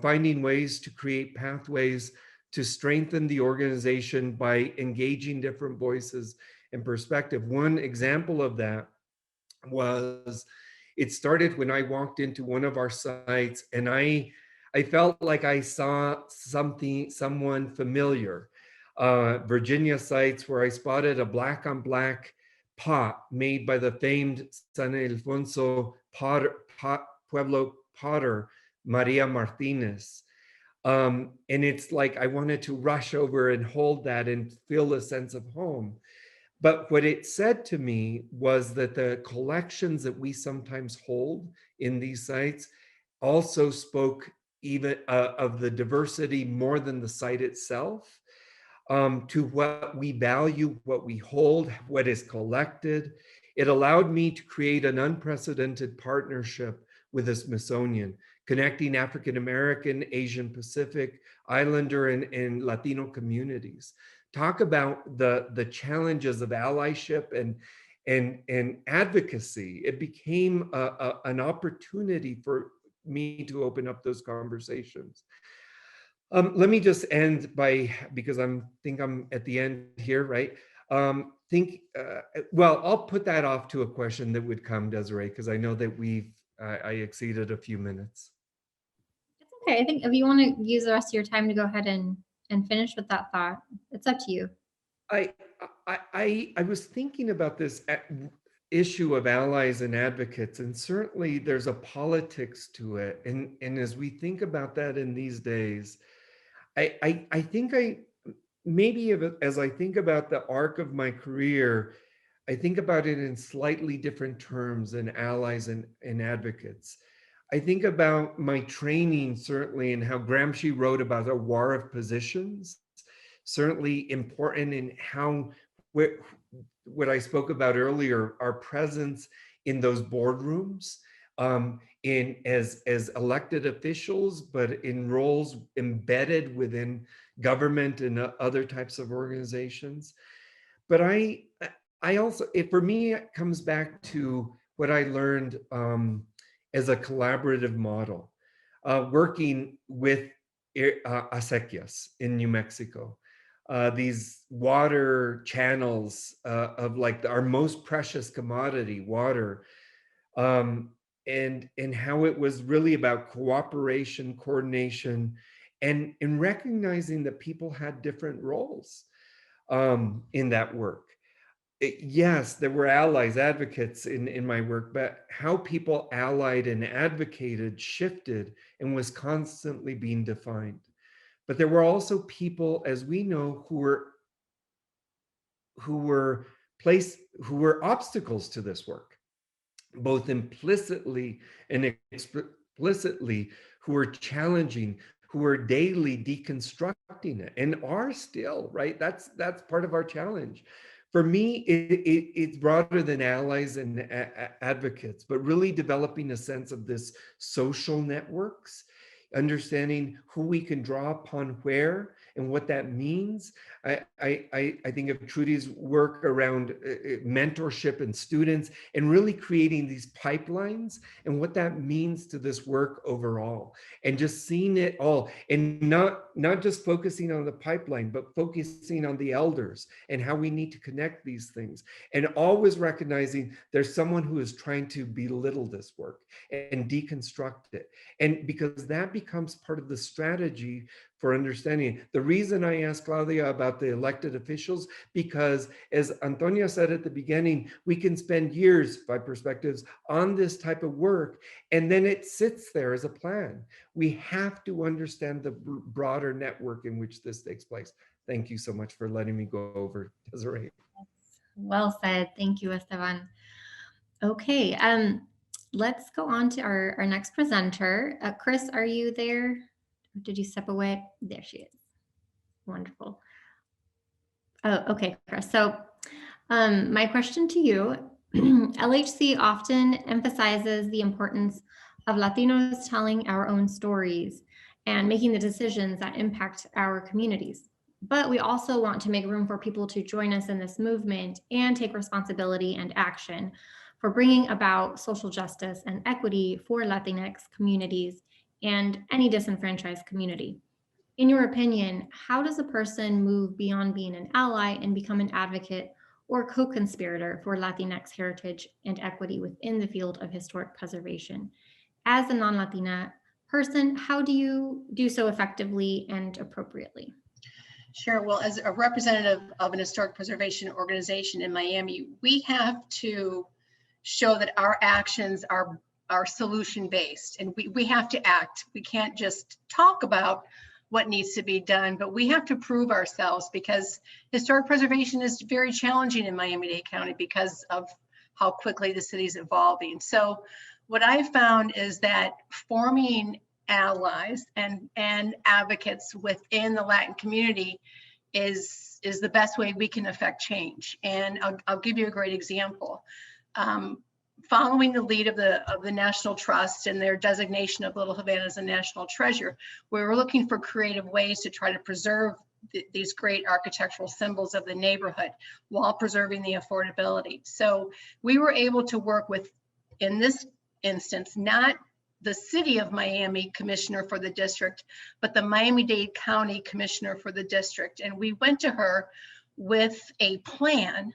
finding ways to create pathways to strengthen the organization by engaging different voices and perspective. One example of that was, it started when I walked into one of our sites and I felt like I saw someone familiar. Virginia sites where I spotted a black on black pot made by the famed San Ildefonso Pueblo potter, Maria Martinez. And it's like I wanted to rush over and hold that and feel a sense of home. But what it said to me was that the collections that we sometimes hold in these sites also spoke even of the diversity more than the site itself, to what we value, what we hold, what is collected. It allowed me to create an unprecedented partnership with the Smithsonian, connecting African American, Asian Pacific, Islander, and Latino communities. Talk about the challenges of allyship and advocacy. It became an opportunity for me to open up those conversations. Let me just end because I think I'm at the end here, right? Well, I'll put that off to a question that would come, Desiree, because I know that I exceeded a few minutes. It's okay. I think if you want to use the rest of your time to go ahead and finish with that thought, it's up to you. I was thinking about this issue of allies and advocates, and certainly there's a politics to it. And as we think about that in these days, I think as I think about the arc of my career, I think about it in slightly different terms than allies and advocates. I think about my training, certainly, and how Gramsci wrote about a war of positions, certainly important in how what I spoke about earlier, our presence in those boardrooms, as elected officials, but in roles embedded within government and other types of organizations. But I for me, it comes back to what I learned as a collaborative model, working with acequias in New Mexico. These water channels of like our most precious commodity, water, and how it was really about cooperation, coordination, and in recognizing that people had different roles in that work. Yes, there were allies, advocates in my work, but how people allied and advocated shifted and was constantly being defined. But there were also people, as we know, who were obstacles to this work, both implicitly and explicitly, who were challenging, who were daily deconstructing it, and are still, right? That's part of our challenge. For me, it's broader than allies and advocates, but really developing a sense of this social networks, understanding who we can draw upon where and what that means. I think of Trudy's work around mentorship and students, and really creating these pipelines and what that means to this work overall, and just seeing it all, and not just focusing on the pipeline, but focusing on the elders and how we need to connect these things, and always recognizing there's someone who is trying to belittle this work and deconstruct it. And because that becomes part of the strategy for understanding. The reason I asked Claudia about the elected officials, because as Antonia said at the beginning, we can spend years, by perspectives, on this type of work, and then it sits there as a plan. We have to understand the broader network in which this takes place. Thank you so much for letting me go over, Desiree. Well said. Thank you, Esteban. Okay, let's go on to our next presenter. Chris, are you there? Did you step away? There she is. Wonderful. Oh, okay, Chris. So my question to you, LHC often emphasizes the importance of Latinos telling our own stories and making the decisions that impact our communities. But we also want to make room for people to join us in this movement and take responsibility and action for bringing about social justice and equity for Latinx communities and any disenfranchised community. In your opinion, how does a person move beyond being an ally and become an advocate or co-conspirator for Latinx heritage and equity within the field of historic preservation? As a non-Latina person, how do you do so effectively and appropriately? Sure. Well, as a representative of an historic preservation organization in Miami, we have to show that our actions are solution-based, and we have to act. We can't just talk about what needs to be done, but we have to prove ourselves, because historic preservation is very challenging in Miami-Dade County because of how quickly the city is evolving. So what I found is that forming allies and advocates within the Latin community is the best way we can affect change. And I'll give you a great example. Following the lead of the National Trust and their designation of Little Havana as a national treasure, we were looking for creative ways to try to preserve these great architectural symbols of the neighborhood while preserving the affordability. So we were able to work with, in this instance, not the City of Miami Commissioner for the district, but the Miami-Dade County Commissioner for the district. And we went to her with a plan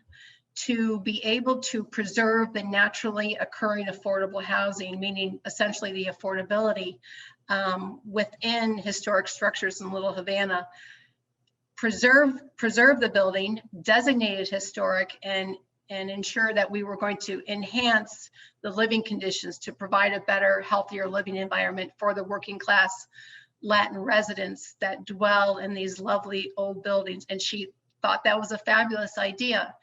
to be able to preserve the naturally occurring affordable housing, meaning essentially the affordability within historic structures in Little Havana, preserve the building, designate it historic, and ensure that we were going to enhance the living conditions to provide a better, healthier living environment for the working class Latin residents that dwell in these lovely old buildings. And she thought that was a fabulous idea.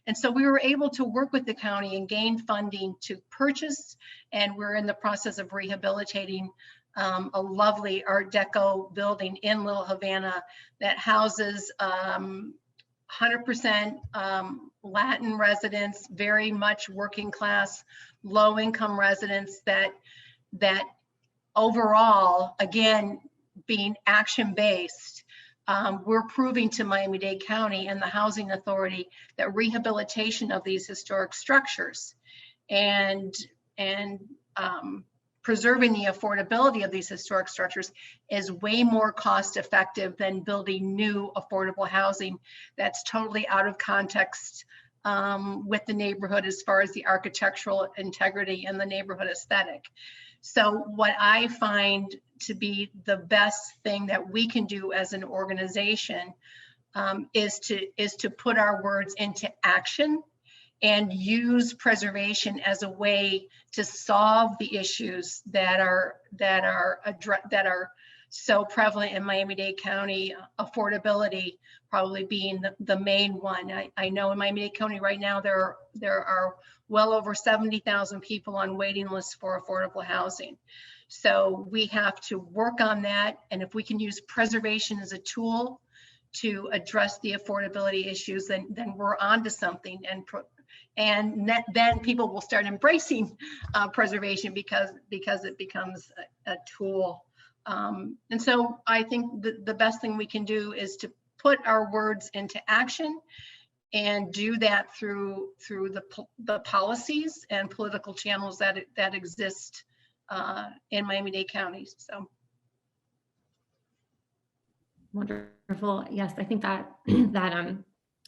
And so we were able to work with the county and gain funding to purchase, and we're in the process of rehabilitating a lovely Art Deco building in Little Havana that houses 100% Latin residents, very much working class, low income residents that overall, again, being action based, we're proving to Miami-Dade County and the Housing Authority that rehabilitation of these historic structures and preserving the affordability of these historic structures is way more cost effective than building new affordable housing that's totally out of context with the neighborhood as far as the architectural integrity and the neighborhood aesthetic. So what I find to be the best thing that we can do as an organization is to put our words into action and use preservation as a way to solve the issues that are so prevalent in Miami-Dade County, affordability probably being the main one. I know in Miami-Dade County right now, there are well over 70,000 people on waiting lists for affordable housing. So we have to work on that. And if we can use preservation as a tool to address the affordability issues, then we're onto something. Then people will start embracing preservation because it becomes a tool. And so I think the best thing we can do is to put our words into action and do that through the policies and political channels that exist in Miami-Dade County. So wonderful. Yes, I think that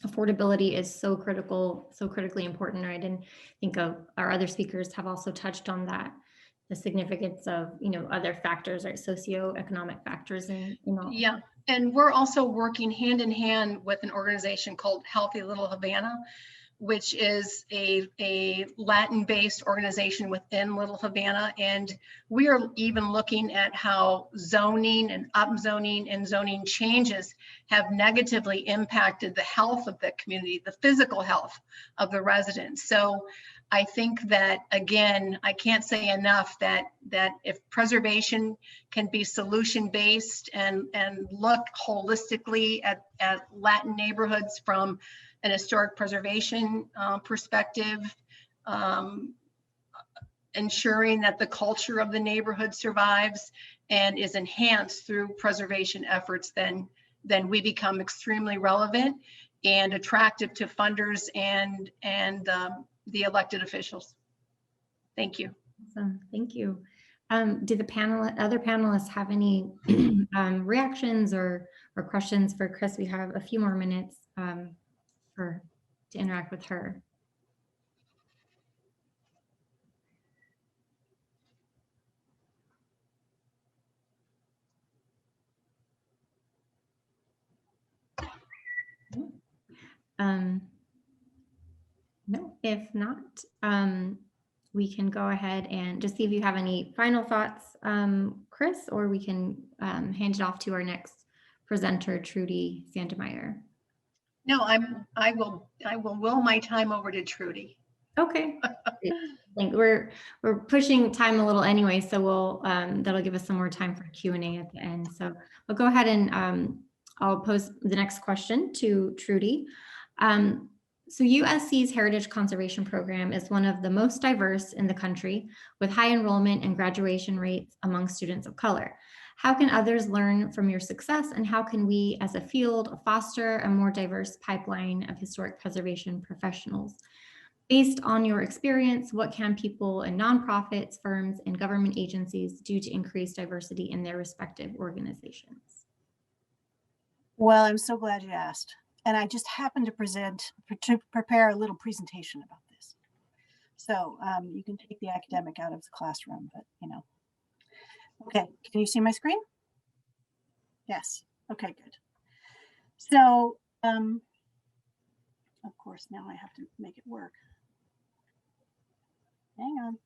affordability is so critically important, right? And I think of our other speakers have also touched on that, the significance of, other factors, right? Socioeconomic factors and, Yeah, and we're also working hand in hand with an organization called Healthy Little Havana, which is a Latin-based organization within Little Havana. And we are even looking at how zoning and upzoning and zoning changes have negatively impacted the health of the community, the physical health of the residents. So I think that, again, I can't say enough that if preservation can be solution-based and look holistically at Latin neighborhoods from an historic preservation perspective, ensuring that the culture of the neighborhood survives and is enhanced through preservation efforts, then we become extremely relevant and attractive to funders and the elected officials. Thank you. Awesome. Thank you. Do the other panelists have any reactions or questions for Chris? We have a few more minutes to interact with her. No, if not, we can go ahead and just see if you have any final thoughts, Chris, or we can hand it off to our next presenter, Trudy Sandemeyer. No, I will will my time over to Trudy. Okay. I think we're pushing time a little anyway, so we'll that'll give us some more time for Q&A at the end. So we'll go ahead and I'll pose the next question to Trudy. So USC's Heritage Conservation Program is one of the most diverse in the country, with high enrollment and graduation rates among students of color. How can others learn from your success, and how can we as a field foster a more diverse pipeline of historic preservation professionals? Based on your experience, what can people in nonprofits, firms, and government agencies do to increase diversity in their respective organizations? Well, I'm so glad you asked. And I just happened to prepare a little presentation about this. So you can take the academic out of the classroom, but Okay, can you see my screen? Yes, okay, good. So, of course, now I have to make it work. Hang on.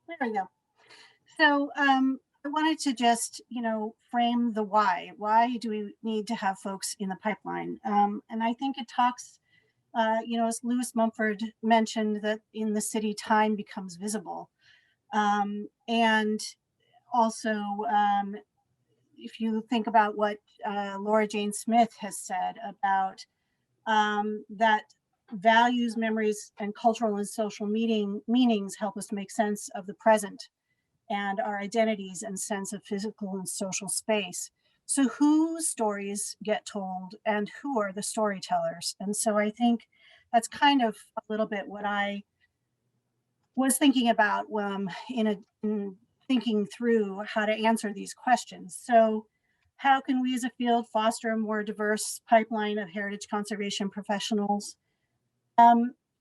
There we go. So I wanted to just, frame the why. Why do we need to have folks in the pipeline? And I think it talks, as Lewis Mumford mentioned, that in the city, time becomes visible. And also, if you think about what Laura Jane Smith has said about that values, memories, and cultural and social meanings help us make sense of the present. and our identities and sense of physical and social space. So whose stories get told and who are the storytellers? And so I think that's kind of a little bit what I was thinking about in thinking through how to answer these questions. So how can we as a field foster a more diverse pipeline of heritage conservation professionals?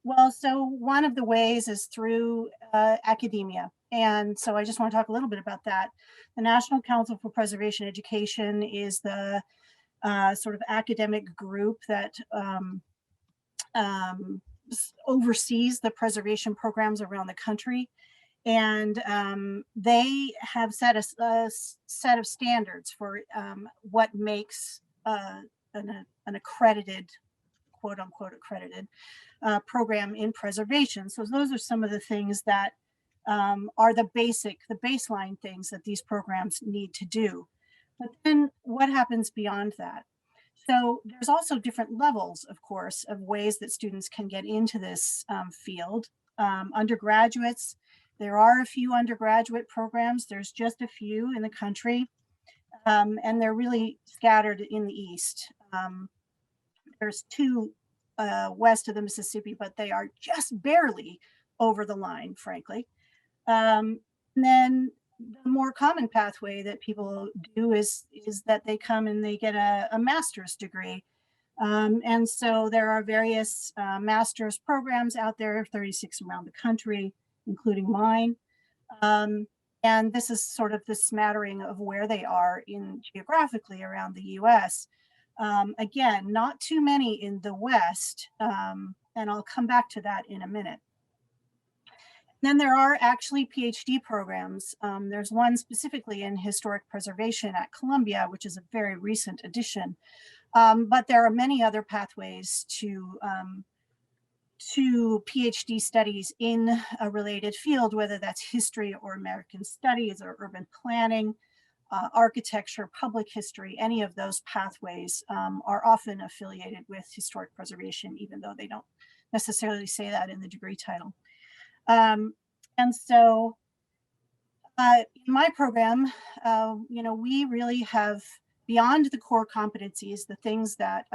Well, so one of the ways is through academia. And so I just want to talk a little bit about that. The National Council for Preservation Education is the sort of academic group that oversees the preservation programs around the country. And they have set a set of standards for what makes an accredited, quote unquote, accredited program in preservation. So those are some of the things that are the baseline things that these programs need to do. But then what happens beyond that? So there's also different levels, of course, of ways that students can get into this field. Undergraduates, there are a few undergraduate programs. There's just a few in the country, and they're really scattered in the East. There's two west of the Mississippi, but they are just barely over the line, frankly. And then the more common pathway that people do is that they come and they get a master's degree. And so there are various master's programs out there, 36 around the country, including mine. And this is sort of the smattering of where they are geographically around the US. Again, not too many in the West, and I'll come back to that in a minute. Then there are actually PhD programs. There's one specifically in historic preservation at Columbia, which is a very recent addition. But there are many other pathways to PhD studies in a related field, whether that's history or American studies or urban planning, architecture, public history. Any of those pathways are often affiliated with historic preservation, even though they don't necessarily say that in the degree title. And so in my program, we really have, beyond the core competencies, the things that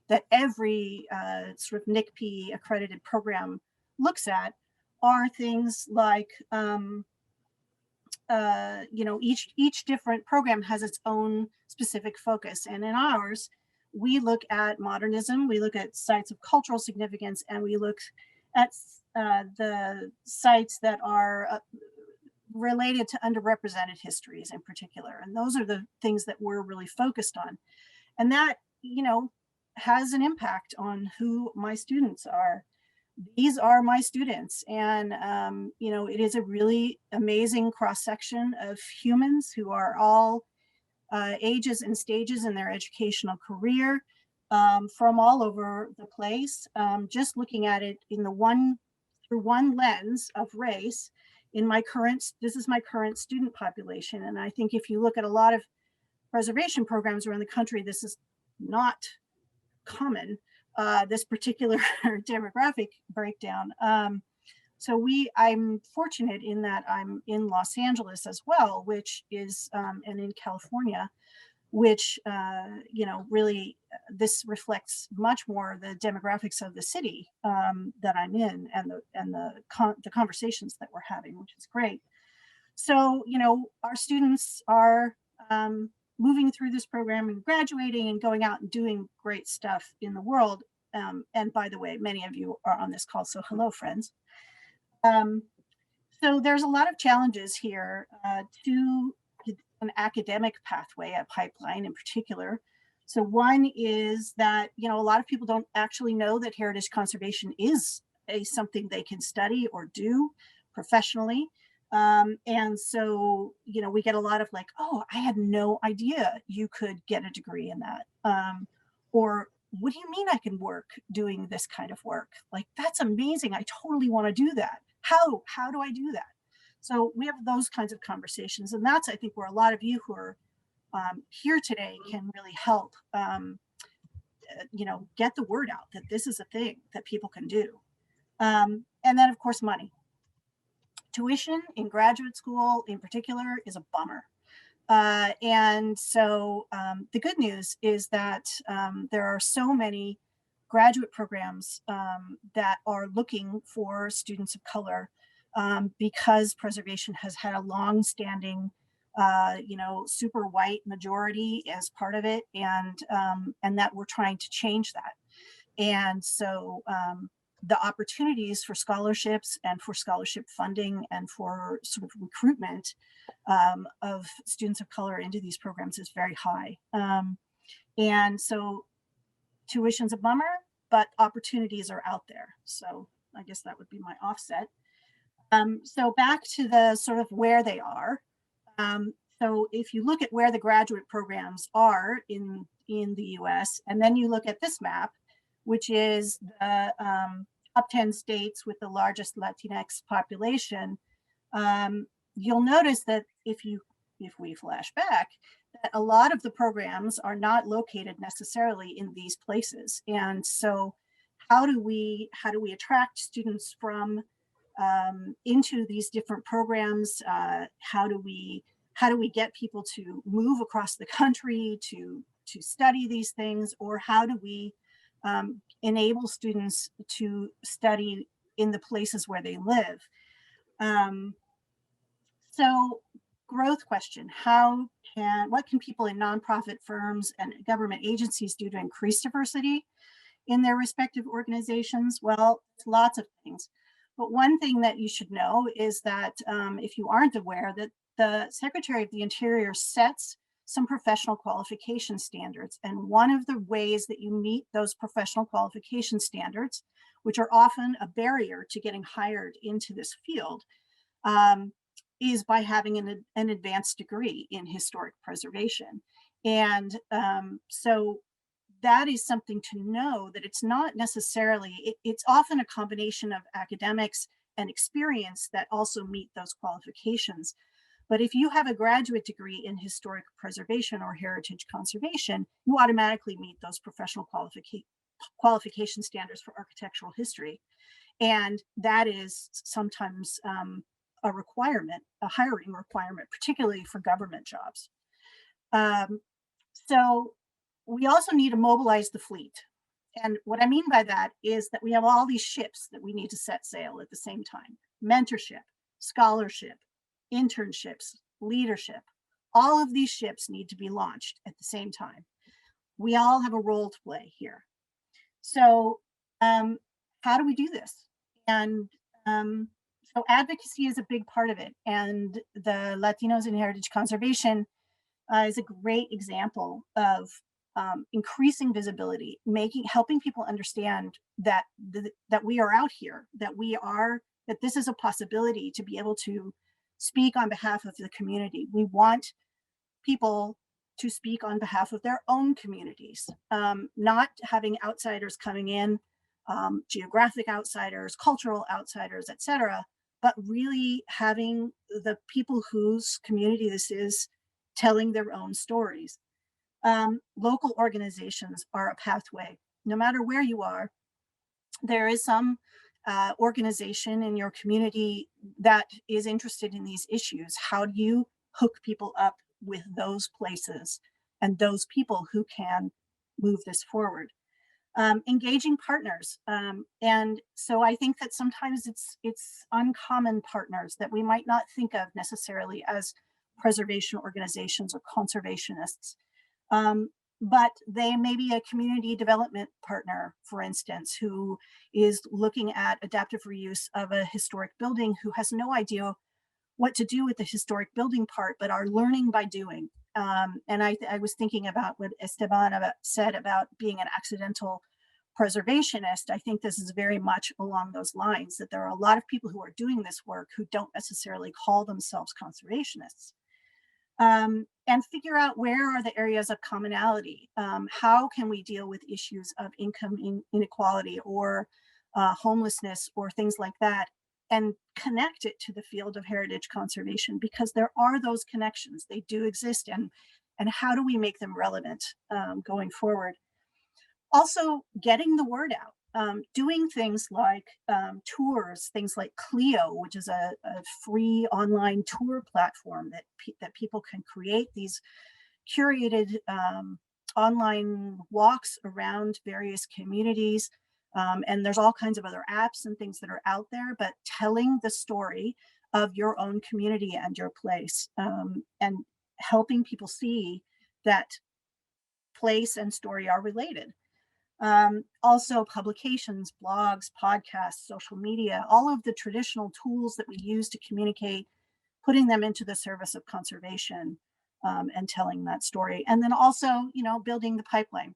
that every sort of NICP accredited program looks at are things like, each different program has its own specific focus. And in ours, we look at modernism, we look at sites of cultural significance, and we look at the sites that are related to underrepresented histories in particular. And those are the things that we're really focused on. And that, has an impact on who my students are. These are my students. And, it is a really amazing cross-section of humans who are all ages and stages in their educational career, from all over the place. Just looking at it through one lens of race, this is my current student population. And I think if you look at a lot of preservation programs around the country, this is not common, this particular demographic breakdown. So I'm fortunate in that I'm in Los Angeles as well, which is, and in California, which, really this reflects much more the demographics of the city that I'm in, and the conversations that we're having, which is great. So, our students are moving through this program and graduating and going out and doing great stuff in the world. And by the way, many of you are on this call, so hello, friends. So there's a lot of challenges here to an academic pathway, a pipeline in particular. So one is that, a lot of people don't actually know that heritage conservation is something they can study or do professionally. And so, we get a lot of like, oh, I had no idea you could get a degree in that. Or what do you mean I can work doing this kind of work? Like, that's amazing. I totally want to do that. How do I do that? So we have those kinds of conversations. And that's, I think, where a lot of you who are here today can really help, get the word out that this is a thing that people can do. And then, of course, money. Tuition in graduate school in particular is a bummer. And so the good news is that there are so many graduate programs that are looking for students of color because preservation has had a long-standing, super white majority as part of it, and that we're trying to change that. And so the opportunities for scholarships and for scholarship funding and for sort of recruitment of students of color into these programs is very high. And so tuition's a bummer, but opportunities are out there. So I guess that would be my offset. So back to the sort of where they are. So if you look at where the graduate programs are in the US, and then you look at this map, which is the top 10 states with the largest Latinx population, you'll notice that if we flash back, that a lot of the programs are not located necessarily in these places. And so how do we attract students from into these different programs? How do we get people to move across the country to study these things, or how do we enable students to study in the places where they live? So growth question, what can people in nonprofit firms and government agencies do to increase diversity in their respective organizations? Well, lots of things. But one thing that you should know is that if you aren't aware, that the Secretary of the Interior sets some professional qualification standards. And one of the ways that you meet those professional qualification standards, which are often a barrier to getting hired into this field, is by having an advanced degree in historic preservation. And so that is something to know, that it's not necessarily, it's often a combination of academics and experience that also meet those qualifications. But if you have a graduate degree in historic preservation or heritage conservation, you automatically meet those professional qualification standards for architectural history. And that is sometimes a requirement, a hiring requirement, particularly for government jobs. So we also need to mobilize the fleet. And what I mean by that is that we have all these ships that we need to set sail at the same time: mentorship, scholarship, internships, leadership. All of these ships need to be launched at the same time. We all have a role to play here. So how do we do this? And so advocacy is a big part of it. And the Latinos in Heritage Conservation is a great example of increasing visibility, helping people understand that that we are out here, that this is a possibility to be able to speak on behalf of the community. We want people to speak on behalf of their own communities, not having outsiders coming in, geographic outsiders, cultural outsiders, etc., but really having the people whose community this is telling their own stories. Local organizations are a pathway. No matter where you are, there is some organization in your community that is interested in these issues. How do you hook people up with those places and those people who can move this forward? Engaging partners. And so I think that sometimes it's uncommon partners that we might not think of necessarily as preservation organizations or conservationists. But they may be a community development partner, for instance, who is looking at adaptive reuse of a historic building, who has no idea what to do with the historic building part, but are learning by doing. And I was thinking about what Esteban said about being an accidental preservationist. I think this is very much along those lines, that there are a lot of people who are doing this work who don't necessarily call themselves conservationists. And figure out where are the areas of commonality. How can we deal with issues of income inequality or homelessness or things like that, and connect it to the field of heritage conservation, because there are those connections, they do exist, and how do we make them relevant going forward? Also, getting the word out. doing things like tours, things like Clio, which is a free online tour platform that people can create these curated online walks around various communities. And there's all kinds of other apps and things that are out there, but telling the story of your own community and your place, and helping people see that place and story are related. Also publications, blogs, podcasts, social media, all of the traditional tools that we use to communicate, putting them into the service of conservation, and telling that story. And then also, building the pipeline.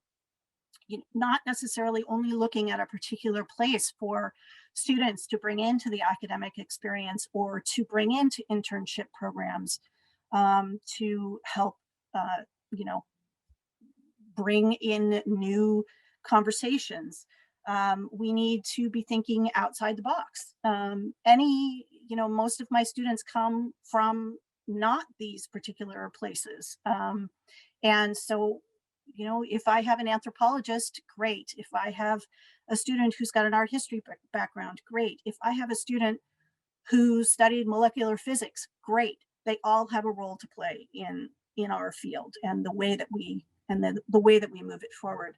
Not necessarily only looking at a particular place for students to bring into the academic experience or to bring into internship programs, to help, bring in new conversations. We need to be thinking outside the box. Most of my students come from not these particular places. And so, if I have an anthropologist, great. If I have a student who's got an art history background, great. If I have a student who studied molecular physics, great. They all have a role to play in our field and the way that we move it forward.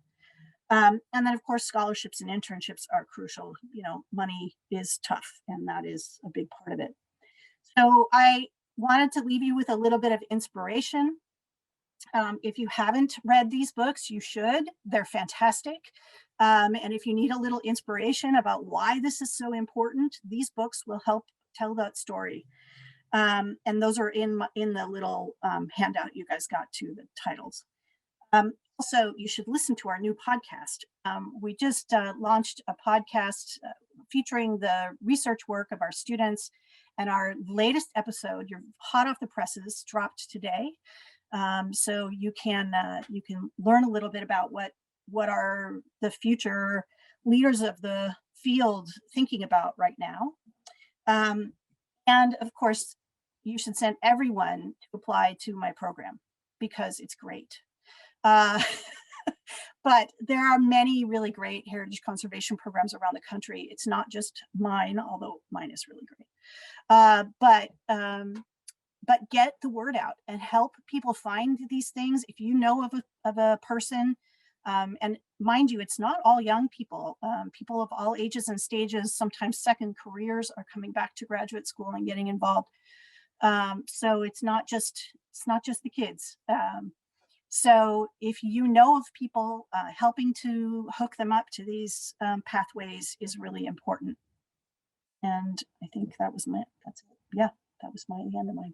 And then, of course, scholarships and internships are crucial. Money is tough, and that is a big part of it. So I wanted to leave you with a little bit of inspiration. If you haven't read these books, you should. They're fantastic. And if you need a little inspiration about why this is so important, these books will help tell that story. And those are in the little handout you guys got too, the titles. Also, you should listen to our new podcast. We just launched a podcast featuring the research work of our students, and our latest episode, you're hot off the presses, dropped today. So you can learn a little bit about what are the future leaders of the field thinking about right now. And of course, you should send everyone to apply to my program because it's great. But there are many really great heritage conservation programs around the country. It's not just mine, although mine is really great. But get the word out and help people find these things. If you know of a person, and mind you, it's not all young people. People of all ages and stages, sometimes second careers, are coming back to graduate school and getting involved. So it's not just the kids. So if you know of people, helping to hook them up to these pathways is really important. And I think that's it. Yeah, that was the end of mine.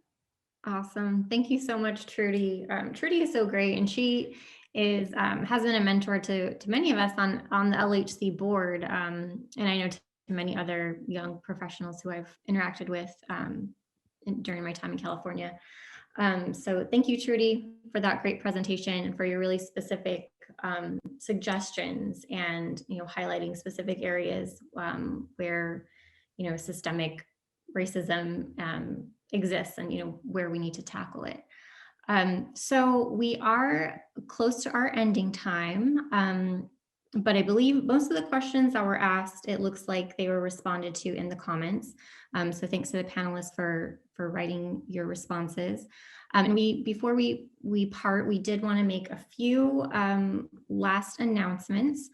Awesome. Thank you so much, Trudy. Trudy is so great, and she is has been a mentor to many of us on the LHC board, and I know to many other young professionals who I've interacted with during my time in California. So thank you, Trudy, for that great presentation and for your really specific suggestions and highlighting specific areas where systemic racism exists and where we need to tackle it. So we are close to our ending time, but I believe most of the questions that were asked, it looks like they were responded to in the comments. So thanks to the panelists for writing your responses. And before we part, we did want to make a few last announcements.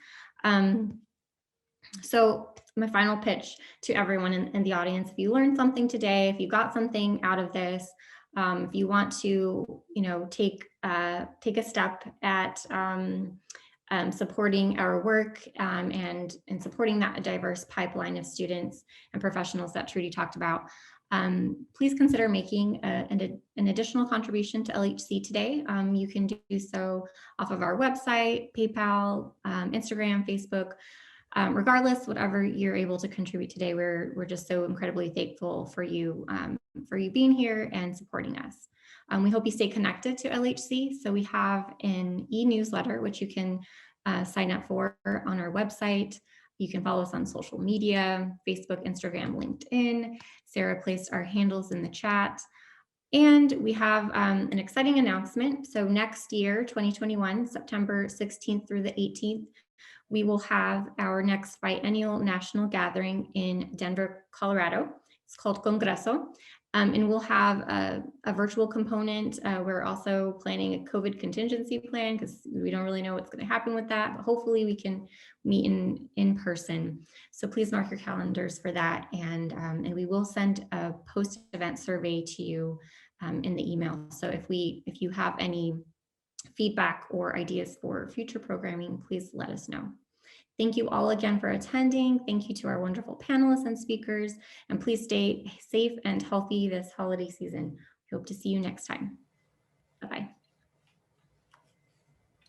So my final pitch to everyone in the audience: if you learned something today, if you got something out of this, if you want to, take a step at supporting our work and supporting that diverse pipeline of students and professionals that Trudy talked about, please consider making an additional contribution to LHC today. You can do so off of our website, PayPal, Instagram, Facebook. Regardless, whatever you're able to contribute today, we're just so incredibly thankful for you being here and supporting us. We hope you stay connected to LHC. So we have an e-newsletter, which you can sign up for on our website. You can follow us on social media, Facebook, Instagram, LinkedIn. Sarah placed our handles in the chat. And we have an exciting announcement. So next year, 2021, September 16th through the 18th, We will have our next biennial national gathering in Denver, Colorado. It's called Congreso. And we'll have a virtual component. We're also planning a COVID contingency plan because we don't really know what's going to happen with that, but hopefully we can meet in person. So please mark your calendars for that. And we will send a post-event survey to you in the email. So if you have any feedback or ideas for future programming, please let us know. Thank you all again for attending. Thank you to our wonderful panelists and speakers, and please stay safe and healthy this holiday season. We hope to see you next time. Bye-bye.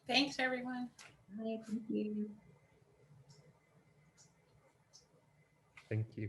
Thanks, everyone. Bye, thank you. Thank you.